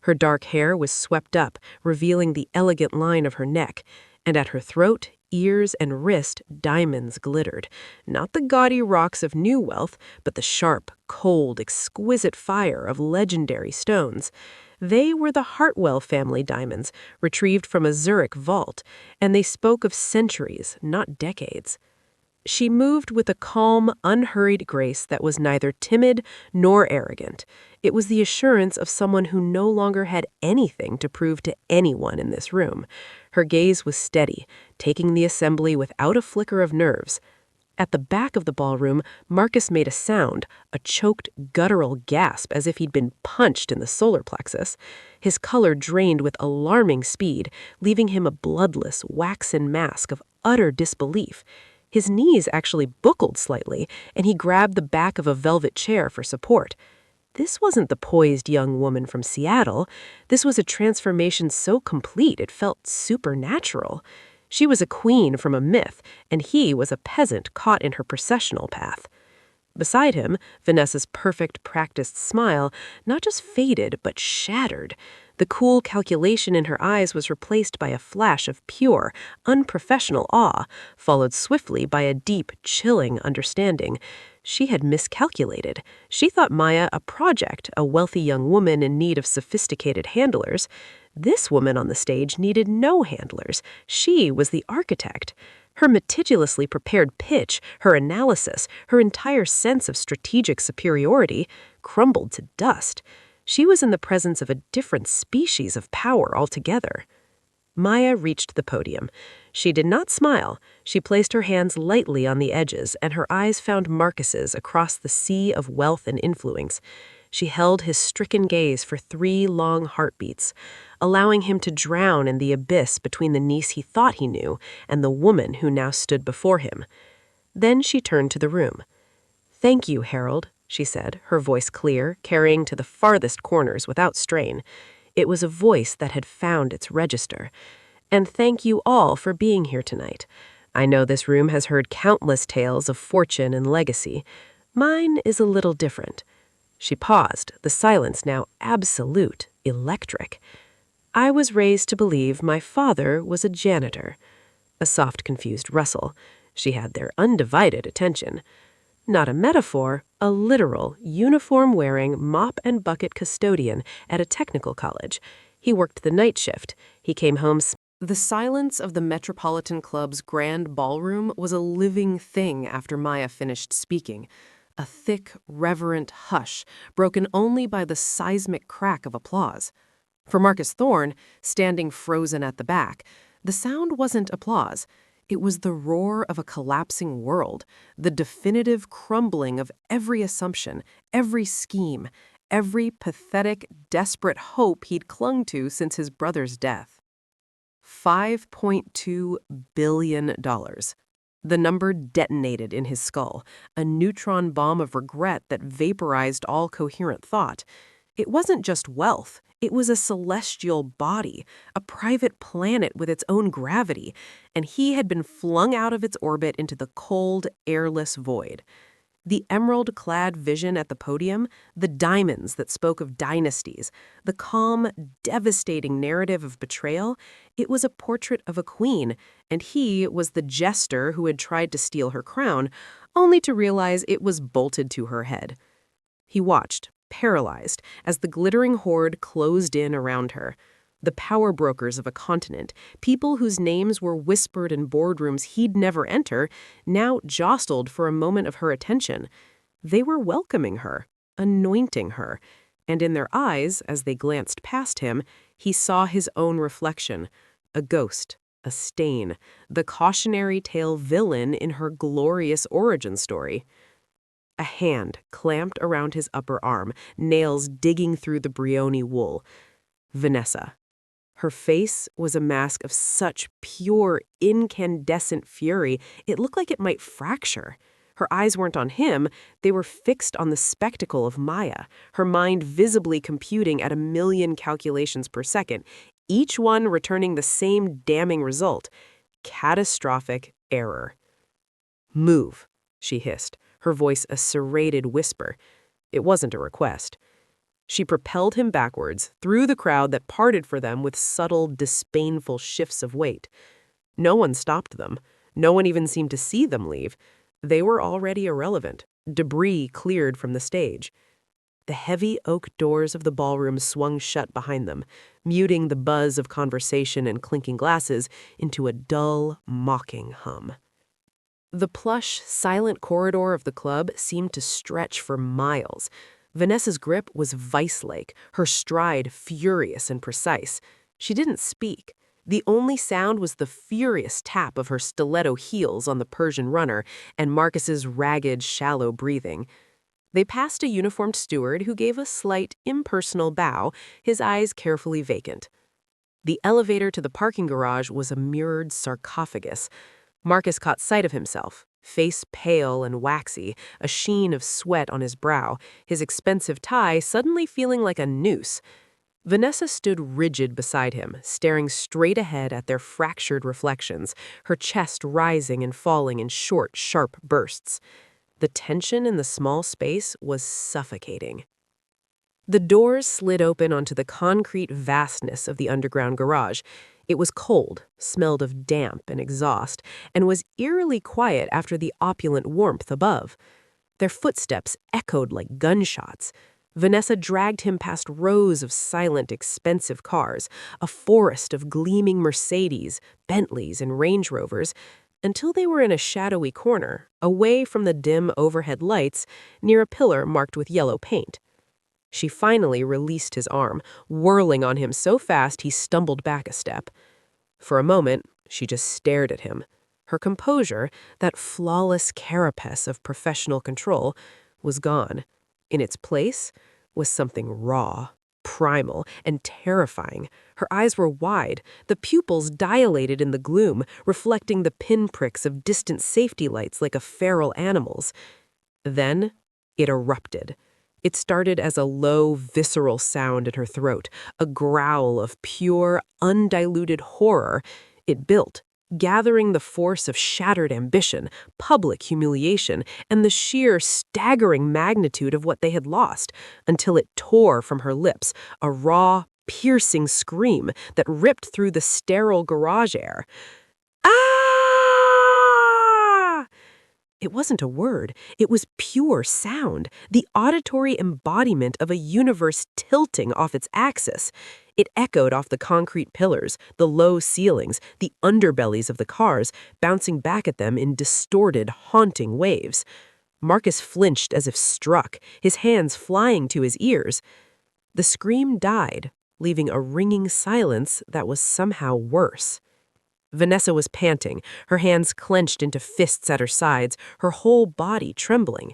Her dark hair was swept up, revealing the elegant line of her neck, and at her throat, ears, and wrist, diamonds glittered. Not the gaudy rocks of new wealth, but the sharp, cold, exquisite fire of legendary stones. They were the Hartwell family diamonds, retrieved from a Zurich vault, and they spoke of centuries, not decades. She moved with a calm, unhurried grace that was neither timid nor arrogant. It was the assurance of someone who no longer had anything to prove to anyone in this room. Her gaze was steady, taking the assembly without a flicker of nerves. At the back of the ballroom, Marcus made a sound, a choked, guttural gasp as if he'd been punched in the solar plexus. His color drained with alarming speed, leaving him a bloodless, waxen mask of utter disbelief. His knees actually buckled slightly, and he grabbed the back of a velvet chair for support. This wasn't the poised young woman from Seattle. This was a transformation so complete it felt supernatural. She was a queen from a myth, and he was a peasant caught in her processional path. Beside him, Vanessa's perfect, practiced smile not just faded, but shattered. The cool calculation in her eyes was replaced by a flash of pure, unprofessional awe, followed swiftly by a deep, chilling understanding. She had miscalculated. She thought Maya a project, a wealthy young woman in need of sophisticated handlers. This woman on the stage needed no handlers. She was the architect. Her meticulously prepared pitch, her analysis, her entire sense of strategic superiority crumbled to dust. She was in the presence of a different species of power altogether. Maya reached the podium. She did not smile. She placed her hands lightly on the edges, and her eyes found Marcus's across the sea of wealth and influence. She held his stricken gaze for 3 long heartbeats, allowing him to drown in the abyss between the niece he thought he knew and the woman who now stood before him. Then she turned to the room. "Thank you, Harold," she said, her voice clear, carrying to the farthest corners without strain. It was a voice that had found its register. "And thank you all for being here tonight. I know this room has heard countless tales of fortune and legacy. Mine is a little different." She paused, the silence now absolute, electric. "I was raised to believe my father was a janitor." A soft, confused rustle. She had their undivided attention. Not a metaphor, a literal, uniform-wearing, mop-and-bucket custodian at a technical college. He worked the night shift. He came home. The silence of the Metropolitan Club's grand ballroom was a living thing after Maya finished speaking. A thick, reverent hush, broken only by the seismic crack of applause. For Marcus Thorne, standing frozen at the back, the sound wasn't applause. It was the roar of a collapsing world, the definitive crumbling of every assumption, every scheme, every pathetic, desperate hope he'd clung to since his brother's death. $5.2 billion. The number detonated in his skull, a neutron bomb of regret that vaporized all coherent thought. It wasn't just wealth. It was a celestial body, a private planet with its own gravity, and he had been flung out of its orbit into the cold, airless void. The emerald-clad vision at the podium, the diamonds that spoke of dynasties, the calm, devastating narrative of betrayal, it was a portrait of a queen, and he was the jester who had tried to steal her crown, only to realize it was bolted to her head. He watched, paralyzed, as the glittering horde closed in around her. The power brokers of a continent, people whose names were whispered in boardrooms he'd never enter, now jostled for a moment of her attention. They were welcoming her, anointing her, and in their eyes, as they glanced past him, he saw his own reflection, a ghost, a stain, the cautionary tale villain in her glorious origin story. A hand clamped around his upper arm, nails digging through the Brioni wool. Vanessa. Her face was a mask of such pure, incandescent fury, it looked like it might fracture. Her eyes weren't on him, they were fixed on the spectacle of Maya, her mind visibly computing at 1,000,000 calculations per second, each one returning the same damning result: catastrophic error. "Move," she hissed, her voice a serrated whisper. It wasn't a request. She propelled him backwards, through the crowd that parted for them with subtle, disdainful shifts of weight. No one stopped them. No one even seemed to see them leave. They were already irrelevant, debris cleared from the stage. The heavy oak doors of the ballroom swung shut behind them, muting the buzz of conversation and clinking glasses into a dull, mocking hum. The plush, silent corridor of the club seemed to stretch for miles. Vanessa's grip was vice-like, her stride furious and precise. She didn't speak. The only sound was the furious tap of her stiletto heels on the Persian runner and Marcus's ragged, shallow breathing. They passed a uniformed steward who gave a slight, impersonal bow, his eyes carefully vacant. The elevator to the parking garage was a mirrored sarcophagus. Marcus caught sight of himself, face pale and waxy, a sheen of sweat on his brow, his expensive tie suddenly feeling like a noose. Vanessa stood rigid beside him, staring straight ahead at their fractured reflections, her chest rising and falling in short, sharp bursts. The tension in the small space was suffocating. The doors slid open onto the concrete vastness of the underground garage. It was cold, smelled of damp and exhaust, and was eerily quiet after the opulent warmth above. Their footsteps echoed like gunshots. Vanessa dragged him past rows of silent, expensive cars, a forest of gleaming Mercedes, Bentleys, and Range Rovers, until they were in a shadowy corner, away from the dim overhead lights, near a pillar marked with yellow paint. She finally released his arm, whirling on him so fast he stumbled back a step. For a moment, she just stared at him. Her composure, that flawless carapace of professional control, was gone. In its place was something raw, primal, and terrifying. Her eyes were wide, the pupils dilated in the gloom, reflecting the pinpricks of distant safety lights like a feral animal's. Then it erupted. It started as a low, visceral sound in her throat, a growl of pure, undiluted horror. It built, gathering the force of shattered ambition, public humiliation, and the sheer, staggering magnitude of what they had lost, until it tore from her lips, a raw, piercing scream that ripped through the sterile garage air. Ah! It wasn't a word. It was pure sound, the auditory embodiment of a universe tilting off its axis. It echoed off the concrete pillars, the low ceilings, the underbellies of the cars, bouncing back at them in distorted, haunting waves. Marcus flinched as if struck, his hands flying to his ears. The scream died, leaving a ringing silence that was somehow worse. Vanessa was panting, her hands clenched into fists at her sides, her whole body trembling.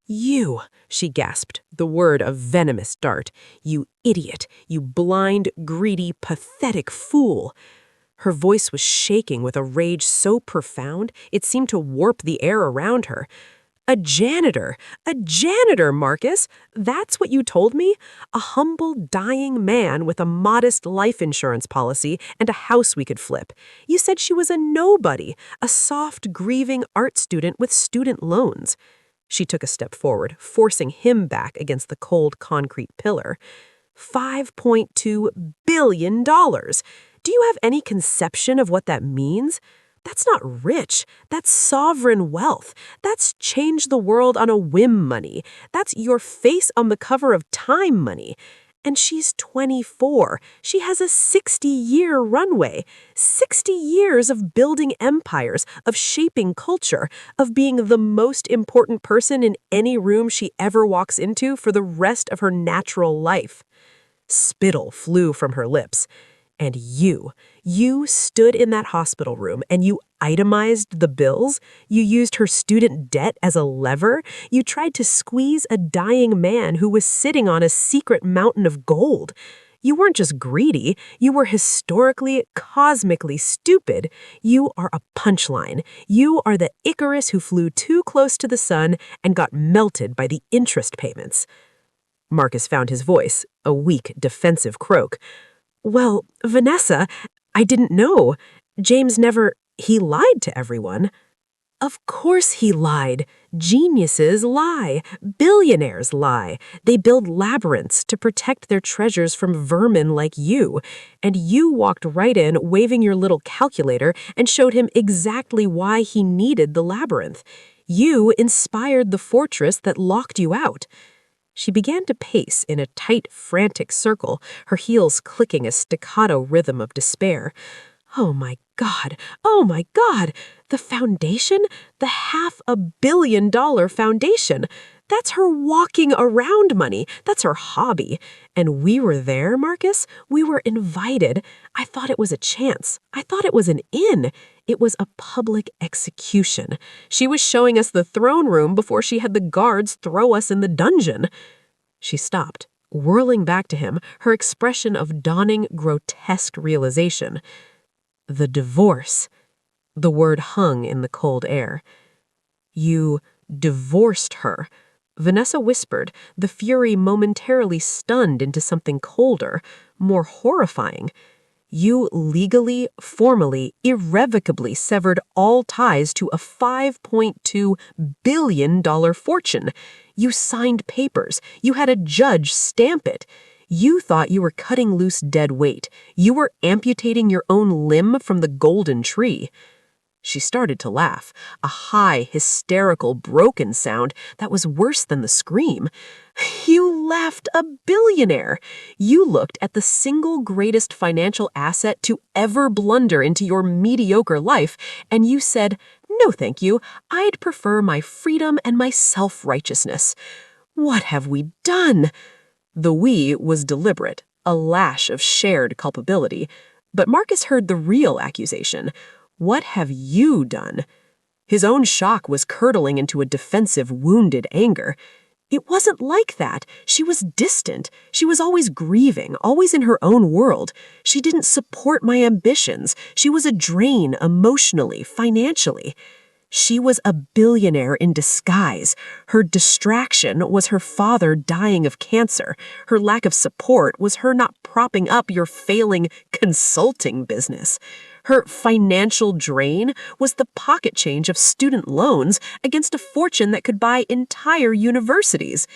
"You," she gasped, the word a venomous dart. "You idiot, you blind, greedy, pathetic fool." Her voice was shaking with a rage so profound it seemed to warp the air around her. A janitor, Marcus. That's what you told me? A humble, dying man with a modest life insurance policy and a house we could flip. You said she was a nobody, a soft, grieving art student with student loans. She took a step forward, forcing him back against the cold concrete pillar. $5.2 billion. Do you have any conception of what that means? That's not rich. That's sovereign wealth. That's change the world on a whim money. That's your face on the cover of Time money. And she's 24. She has a 60-year runway. 60 years of building empires, of shaping culture, of being the most important person in any room she ever walks into for the rest of her natural life. Spittle flew from her lips. And you stood in that hospital room and you itemized the bills. You used her student debt as a lever. You tried to squeeze a dying man who was sitting on a secret mountain of gold. You weren't just greedy, you were historically, cosmically stupid. You are a punchline. You are the Icarus who flew too close to the sun and got melted by the interest payments. Marcus found his voice, a weak, defensive croak. Well, Vanessa, I didn't know. James never... He lied to everyone. Of course he lied. Geniuses lie. Billionaires lie. They build labyrinths to protect their treasures from vermin like you. And you walked right in, waving your little calculator, and showed him exactly why he needed the labyrinth. You inspired the fortress that locked you out. She began to pace in a tight, frantic circle, her heels clicking a staccato rhythm of despair. Oh my God! Oh my God! The foundation? The $500 million foundation. That's her walking around money. That's her hobby. And we were there, Marcus. We were invited. I thought it was a chance. I thought it was an in. It was a public execution. She was showing us the throne room before she had the guards throw us in the dungeon. She stopped, whirling back to him, her expression of dawning, grotesque realization. The divorce. The word hung in the cold air. You divorced her. Vanessa whispered, the fury momentarily stunned into something colder, more horrifying. You legally, formally, irrevocably severed all ties to a $5.2 billion fortune. You signed papers. You had a judge stamp it. You thought you were cutting loose dead weight. You were amputating your own limb from the golden tree. She started to laugh, a high, hysterical, broken sound that was worse than the scream. You laughed a billionaire. You looked at the single greatest financial asset to ever blunder into your mediocre life, and you said, "No, thank you. I'd prefer my freedom and my self-righteousness." What have we done? The we was deliberate, a lash of shared culpability. But Marcus heard the real accusation. What have you done? His own shock was curdling into a defensive, wounded anger. It wasn't like that. She was distant. She was always grieving, always in her own world. She didn't support my ambitions. She was a drain emotionally, financially. She was a billionaire in disguise. Her distraction was her father dying of cancer. Her lack of support was her not propping up your failing consulting business. Her financial drain was the pocket change of student loans against a fortune that could buy entire universities.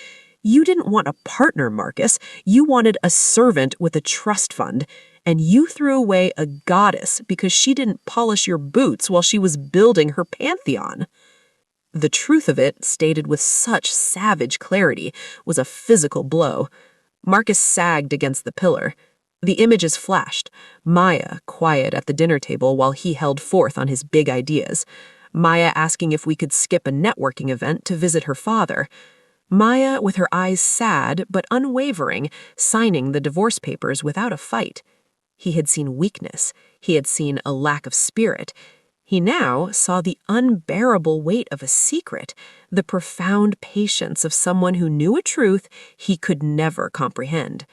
You didn't want a partner, Marcus. You wanted a servant with a trust fund. And you threw away a goddess because she didn't polish your boots while she was building her pantheon. The truth of it, stated with such savage clarity, was a physical blow. Marcus sagged against the pillar. The images flashed. Maya, quiet at the dinner table while he held forth on his big ideas. Maya asking if we could skip a networking event to visit her father. Maya, with her eyes sad but unwavering, signing the divorce papers without a fight. He had seen weakness. He had seen a lack of spirit. He now saw the unbearable weight of a secret, the profound patience of someone who knew a truth he could never comprehend.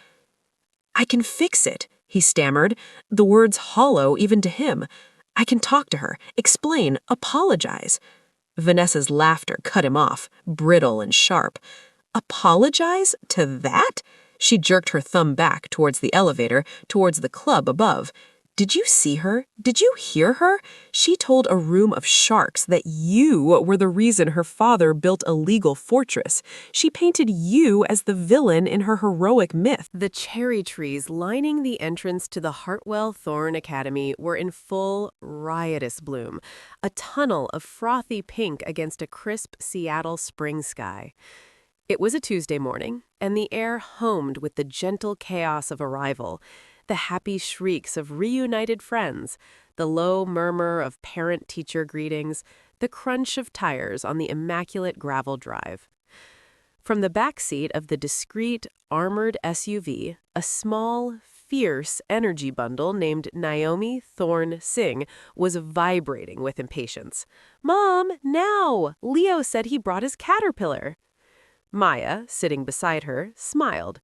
"I can fix it," he stammered, the words hollow even to him. "I can talk to her, explain, apologize." Vanessa's laughter cut him off, brittle and sharp. Apologize to that? She jerked her thumb back towards the elevator, towards the club above. Did you see her? Did you hear her? She told a room of sharks that you were the reason her father built a legal fortress. She painted you as the villain in her heroic myth. The cherry trees lining the entrance to the Hartwell Thorne Academy were in full, riotous bloom, a tunnel of frothy pink against a crisp Seattle spring sky. It was a Tuesday morning, and the air homed with the gentle chaos of arrival, the happy shrieks of reunited friends, the low murmur of parent-teacher greetings, the crunch of tires on the immaculate gravel drive. From the back seat of the discreet, armored SUV, a small, fierce energy bundle named Naomi Thorne Singh was vibrating with impatience. "Mom, now! Leo said he brought his caterpillar." Maya, sitting beside her, smiled.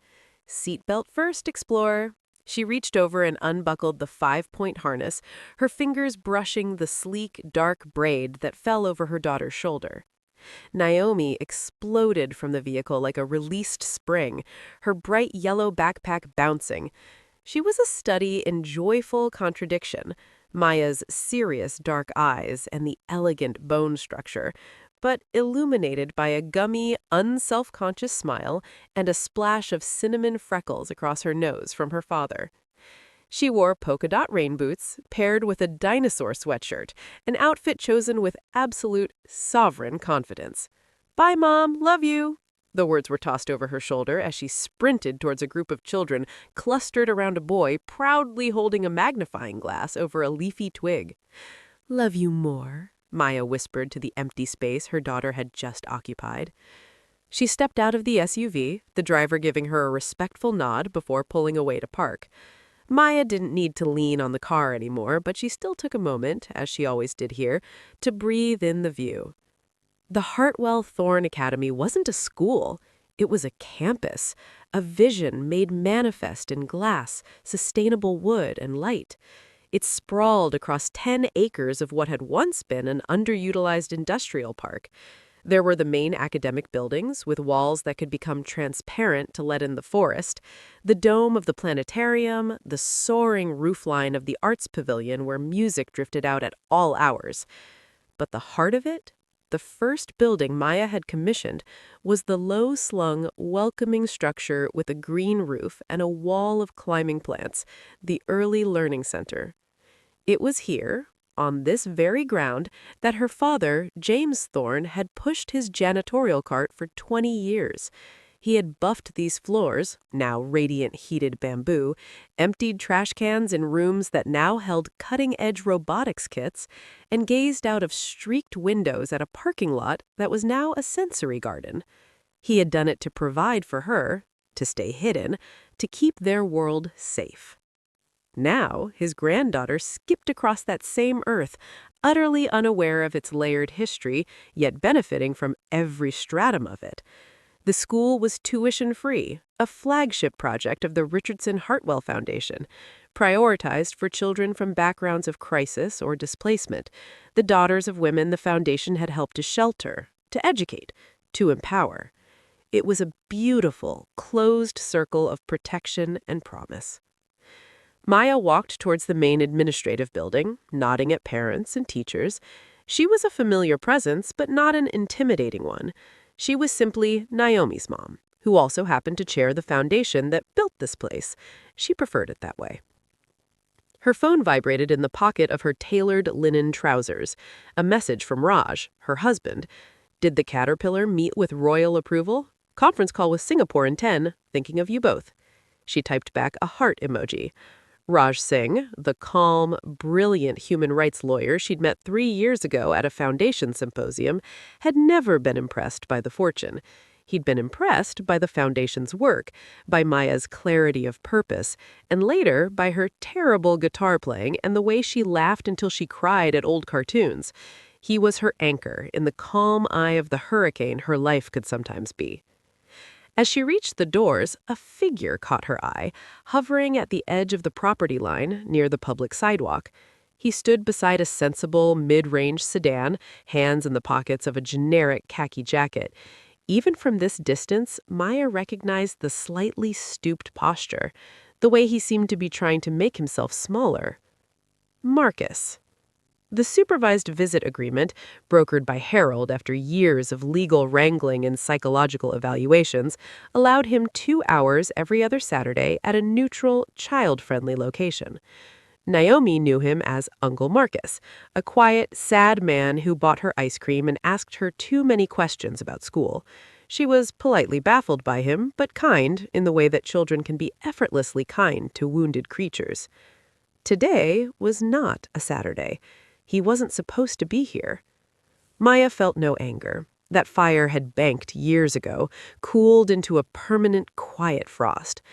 Seatbelt first, explorer. She reached over and unbuckled the 5-point harness, her fingers brushing the sleek, dark braid that fell over her daughter's shoulder. Naomi exploded from the vehicle like a released spring, her bright yellow backpack bouncing. She was a study in joyful contradiction, Maya's serious dark eyes and the elegant bone structure, but illuminated by a gummy, unself-conscious smile and a splash of cinnamon freckles across her nose from her father. She wore polka dot rain boots paired with a dinosaur sweatshirt, an outfit chosen with absolute sovereign confidence. "Bye, Mom. Love you." The words were tossed over her shoulder as she sprinted towards a group of children clustered around a boy proudly holding a magnifying glass over a leafy twig. "Love you more," Maya whispered to the empty space her daughter had just occupied. She stepped out of the SUV, the driver giving her a respectful nod before pulling away to park. Maya didn't need to lean on the car anymore, but she still took a moment, as she always did here, to breathe in the view. The Hartwell Thorne Academy wasn't a school. It was a campus, a vision made manifest in glass, sustainable wood, and light. It sprawled across 10 acres of what had once been an underutilized industrial park. There were the main academic buildings, with walls that could become transparent to let in the forest, the dome of the planetarium, the soaring roofline of the arts pavilion where music drifted out at all hours. But the heart of it, the first building Maya had commissioned, was the low-slung, welcoming structure with a green roof and a wall of climbing plants, the Early Learning Center. It was here, on this very ground, that her father, James Thorne, had pushed his janitorial cart for 20 years. He had buffed these floors, now radiant heated bamboo, emptied trash cans in rooms that now held cutting-edge robotics kits, and gazed out of streaked windows at a parking lot that was now a sensory garden. He had done it to provide for her, to stay hidden, to keep their world safe. Now, his granddaughter skipped across that same earth, utterly unaware of its layered history, yet benefiting from every stratum of it. The school was tuition-free, a flagship project of the Richardson Hartwell Foundation, prioritized for children from backgrounds of crisis or displacement, the daughters of women the foundation had helped to shelter, to educate, to empower. It was a beautiful, closed circle of protection and promise. Maya walked towards the main administrative building, nodding at parents and teachers. She was a familiar presence, but not an intimidating one. She was simply Naomi's mom, who also happened to chair the foundation that built this place. She preferred it that way. Her phone vibrated in the pocket of her tailored linen trousers. A message from Raj, her husband. Did the caterpillar meet with royal approval? Conference call with Singapore in 10, thinking of you both. She typed back a heart emoji. Raj Singh, the calm, brilliant human rights lawyer she'd met 3 years ago at a foundation symposium, had never been impressed by the fortune. He'd been impressed by the foundation's work, by Maya's clarity of purpose, and later by her terrible guitar playing and the way she laughed until she cried at old cartoons. He was her anchor in the calm eye of the hurricane her life could sometimes be. As she reached the doors, a figure caught her eye, hovering at the edge of the property line near the public sidewalk. He stood beside a sensible, mid-range sedan, hands in the pockets of a generic khaki jacket. Even from this distance, Maya recognized the slightly stooped posture, the way he seemed to be trying to make himself smaller. Marcus. The supervised visit agreement, brokered by Harold after years of legal wrangling and psychological evaluations, allowed him 2 hours every other Saturday at a neutral, child-friendly location. Naomi knew him as Uncle Marcus, a quiet, sad man who bought her ice cream and asked her too many questions about school. She was politely baffled by him, but kind in the way that children can be effortlessly kind to wounded creatures. Today was not a Saturday. He wasn't supposed to be here. Maya felt no anger. That fire had banked years ago, cooled into a permanent, quiet frost.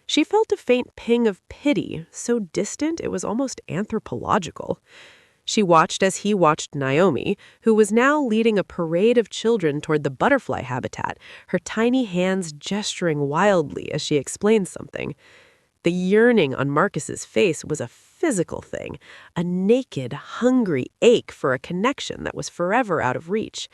She felt a faint ping of pity, so distant it was almost anthropological. She watched as he watched Naomi, who was now leading a parade of children toward the butterfly habitat, her tiny hands gesturing wildly as she explained something. The yearning on Marcus's face was a physical thing, a naked, hungry ache for a connection that was forever out of reach.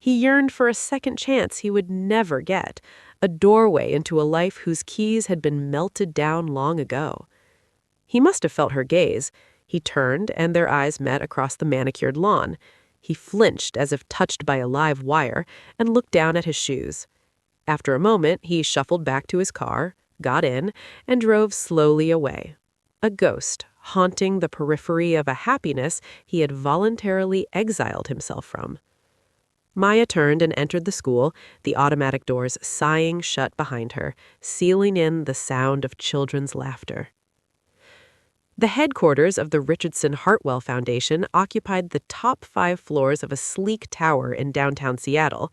He yearned for a second chance he would never get, a doorway into a life whose keys had been melted down long ago. He must have felt her gaze. He turned, and their eyes met across the manicured lawn. He flinched as if touched by a live wire and looked down at his shoes. After a moment, he shuffled back to his car, got in, and drove slowly away. A ghost, haunting the periphery of a happiness he had voluntarily exiled himself from. Maya turned and entered the school, the automatic doors sighing shut behind her, sealing in the sound of children's laughter. The headquarters of the Richardson Hartwell Foundation occupied the top 5 floors of a sleek tower in downtown Seattle,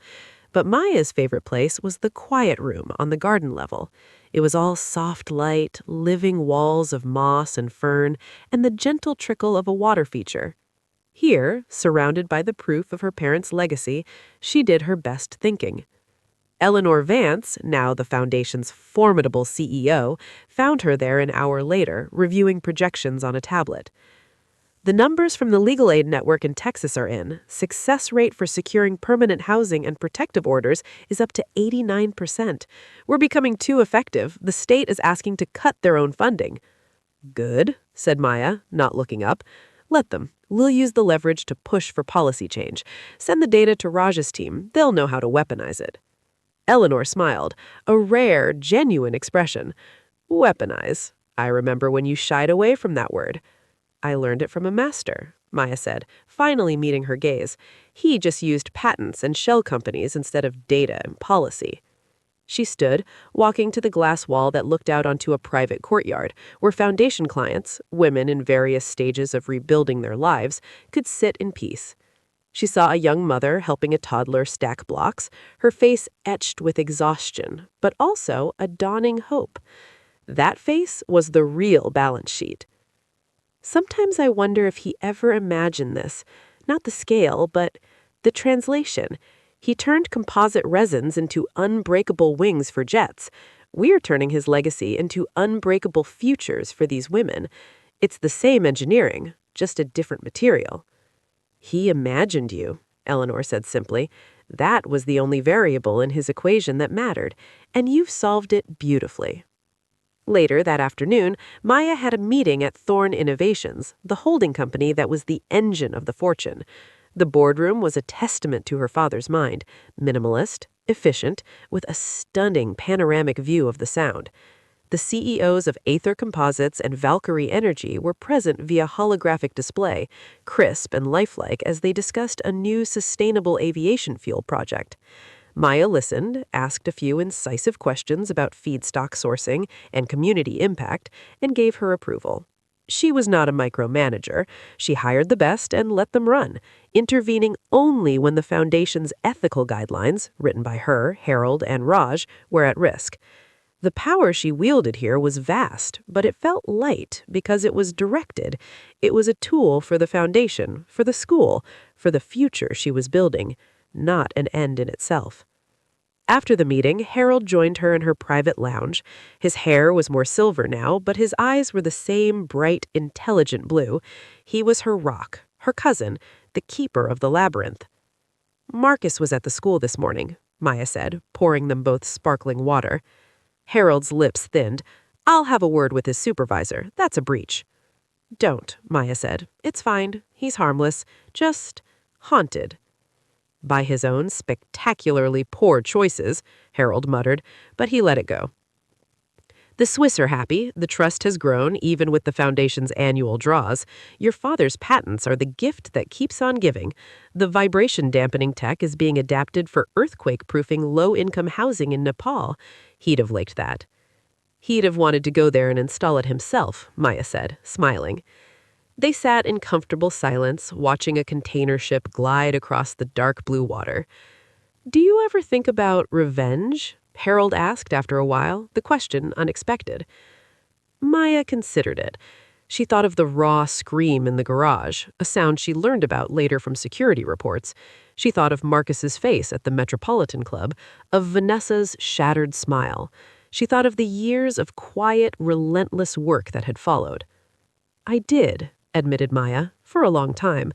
but Maya's favorite place was the quiet room on the garden level. It was all soft light, living walls of moss and fern, and the gentle trickle of a water feature. Here, surrounded by the proof of her parents' legacy, she did her best thinking. Eleanor Vance, now the Foundation's formidable CEO, found her there an hour later, reviewing projections on a tablet. The numbers from the legal aid network in Texas are in. Success rate for securing permanent housing and protective orders is up to 89%. We're becoming too effective. The state is asking to cut their own funding. Good, said Maya, not looking up. Let them. We'll use the leverage to push for policy change. Send the data to Raj's team. They'll know how to weaponize it. Eleanor smiled, a rare, genuine expression. Weaponize. I remember when you shied away from that word. I learned it from a master, Maya said, finally meeting her gaze. He just used patents and shell companies instead of data and policy. She stood, walking to the glass wall that looked out onto a private courtyard, where Foundation clients, women in various stages of rebuilding their lives, could sit in peace. She saw a young mother helping a toddler stack blocks, her face etched with exhaustion, but also a dawning hope. That face was the real balance sheet. Sometimes I wonder if he ever imagined this, not the scale, but the translation. He turned composite resins into unbreakable wings for jets. We're turning his legacy into unbreakable futures for these women. It's the same engineering, just a different material. He imagined you, Eleanor said simply. That was the only variable in his equation that mattered, and you've solved it beautifully. Later that afternoon, Maya had a meeting at Thorne Innovations, the holding company that was the engine of the fortune. The boardroom was a testament to her father's mind, minimalist, efficient, with a stunning panoramic view of the sound. The CEOs of Aether Composites and Valkyrie Energy were present via holographic display, crisp and lifelike as they discussed a new sustainable aviation fuel project. Maya listened, asked a few incisive questions about feedstock sourcing and community impact, and gave her approval. She was not a micromanager. She hired the best and let them run, intervening only when the Foundation's ethical guidelines, written by her, Harold, and Raj, were at risk. The power she wielded here was vast, but it felt light because it was directed. It was a tool for the Foundation, for the school, for the future she was building, not an end in itself. After the meeting, Harold joined her in her private lounge. His hair was more silver now, but his eyes were the same bright, intelligent blue. He was her rock, her cousin, the keeper of the labyrinth. Marcus was at the school this morning, Maya said, pouring them both sparkling water. Harold's lips thinned. I'll have a word with his supervisor. That's a breach. Don't, Maya said. It's fine. He's harmless. Just haunted. By his own spectacularly poor choices, Harold muttered, but he let it go. The Swiss are happy. The trust has grown, even with the Foundation's annual draws. Your father's patents are the gift that keeps on giving. The vibration-dampening tech is being adapted for earthquake-proofing low-income housing in Nepal. He'd have liked that. He'd have wanted to go there and install it himself, Maya said, smiling. They sat in comfortable silence, watching a container ship glide across the dark blue water. Do you ever think about revenge? Harold asked after a while, the question unexpected. Maya considered it. She thought of the raw scream in the garage, a sound she learned about later from security reports. She thought of Marcus's face at the Metropolitan Club, of Vanessa's shattered smile. She thought of the years of quiet, relentless work that had followed. "I did," admitted Maya, "for a long time.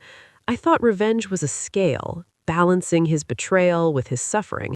I thought revenge was a scale, balancing his betrayal with his suffering.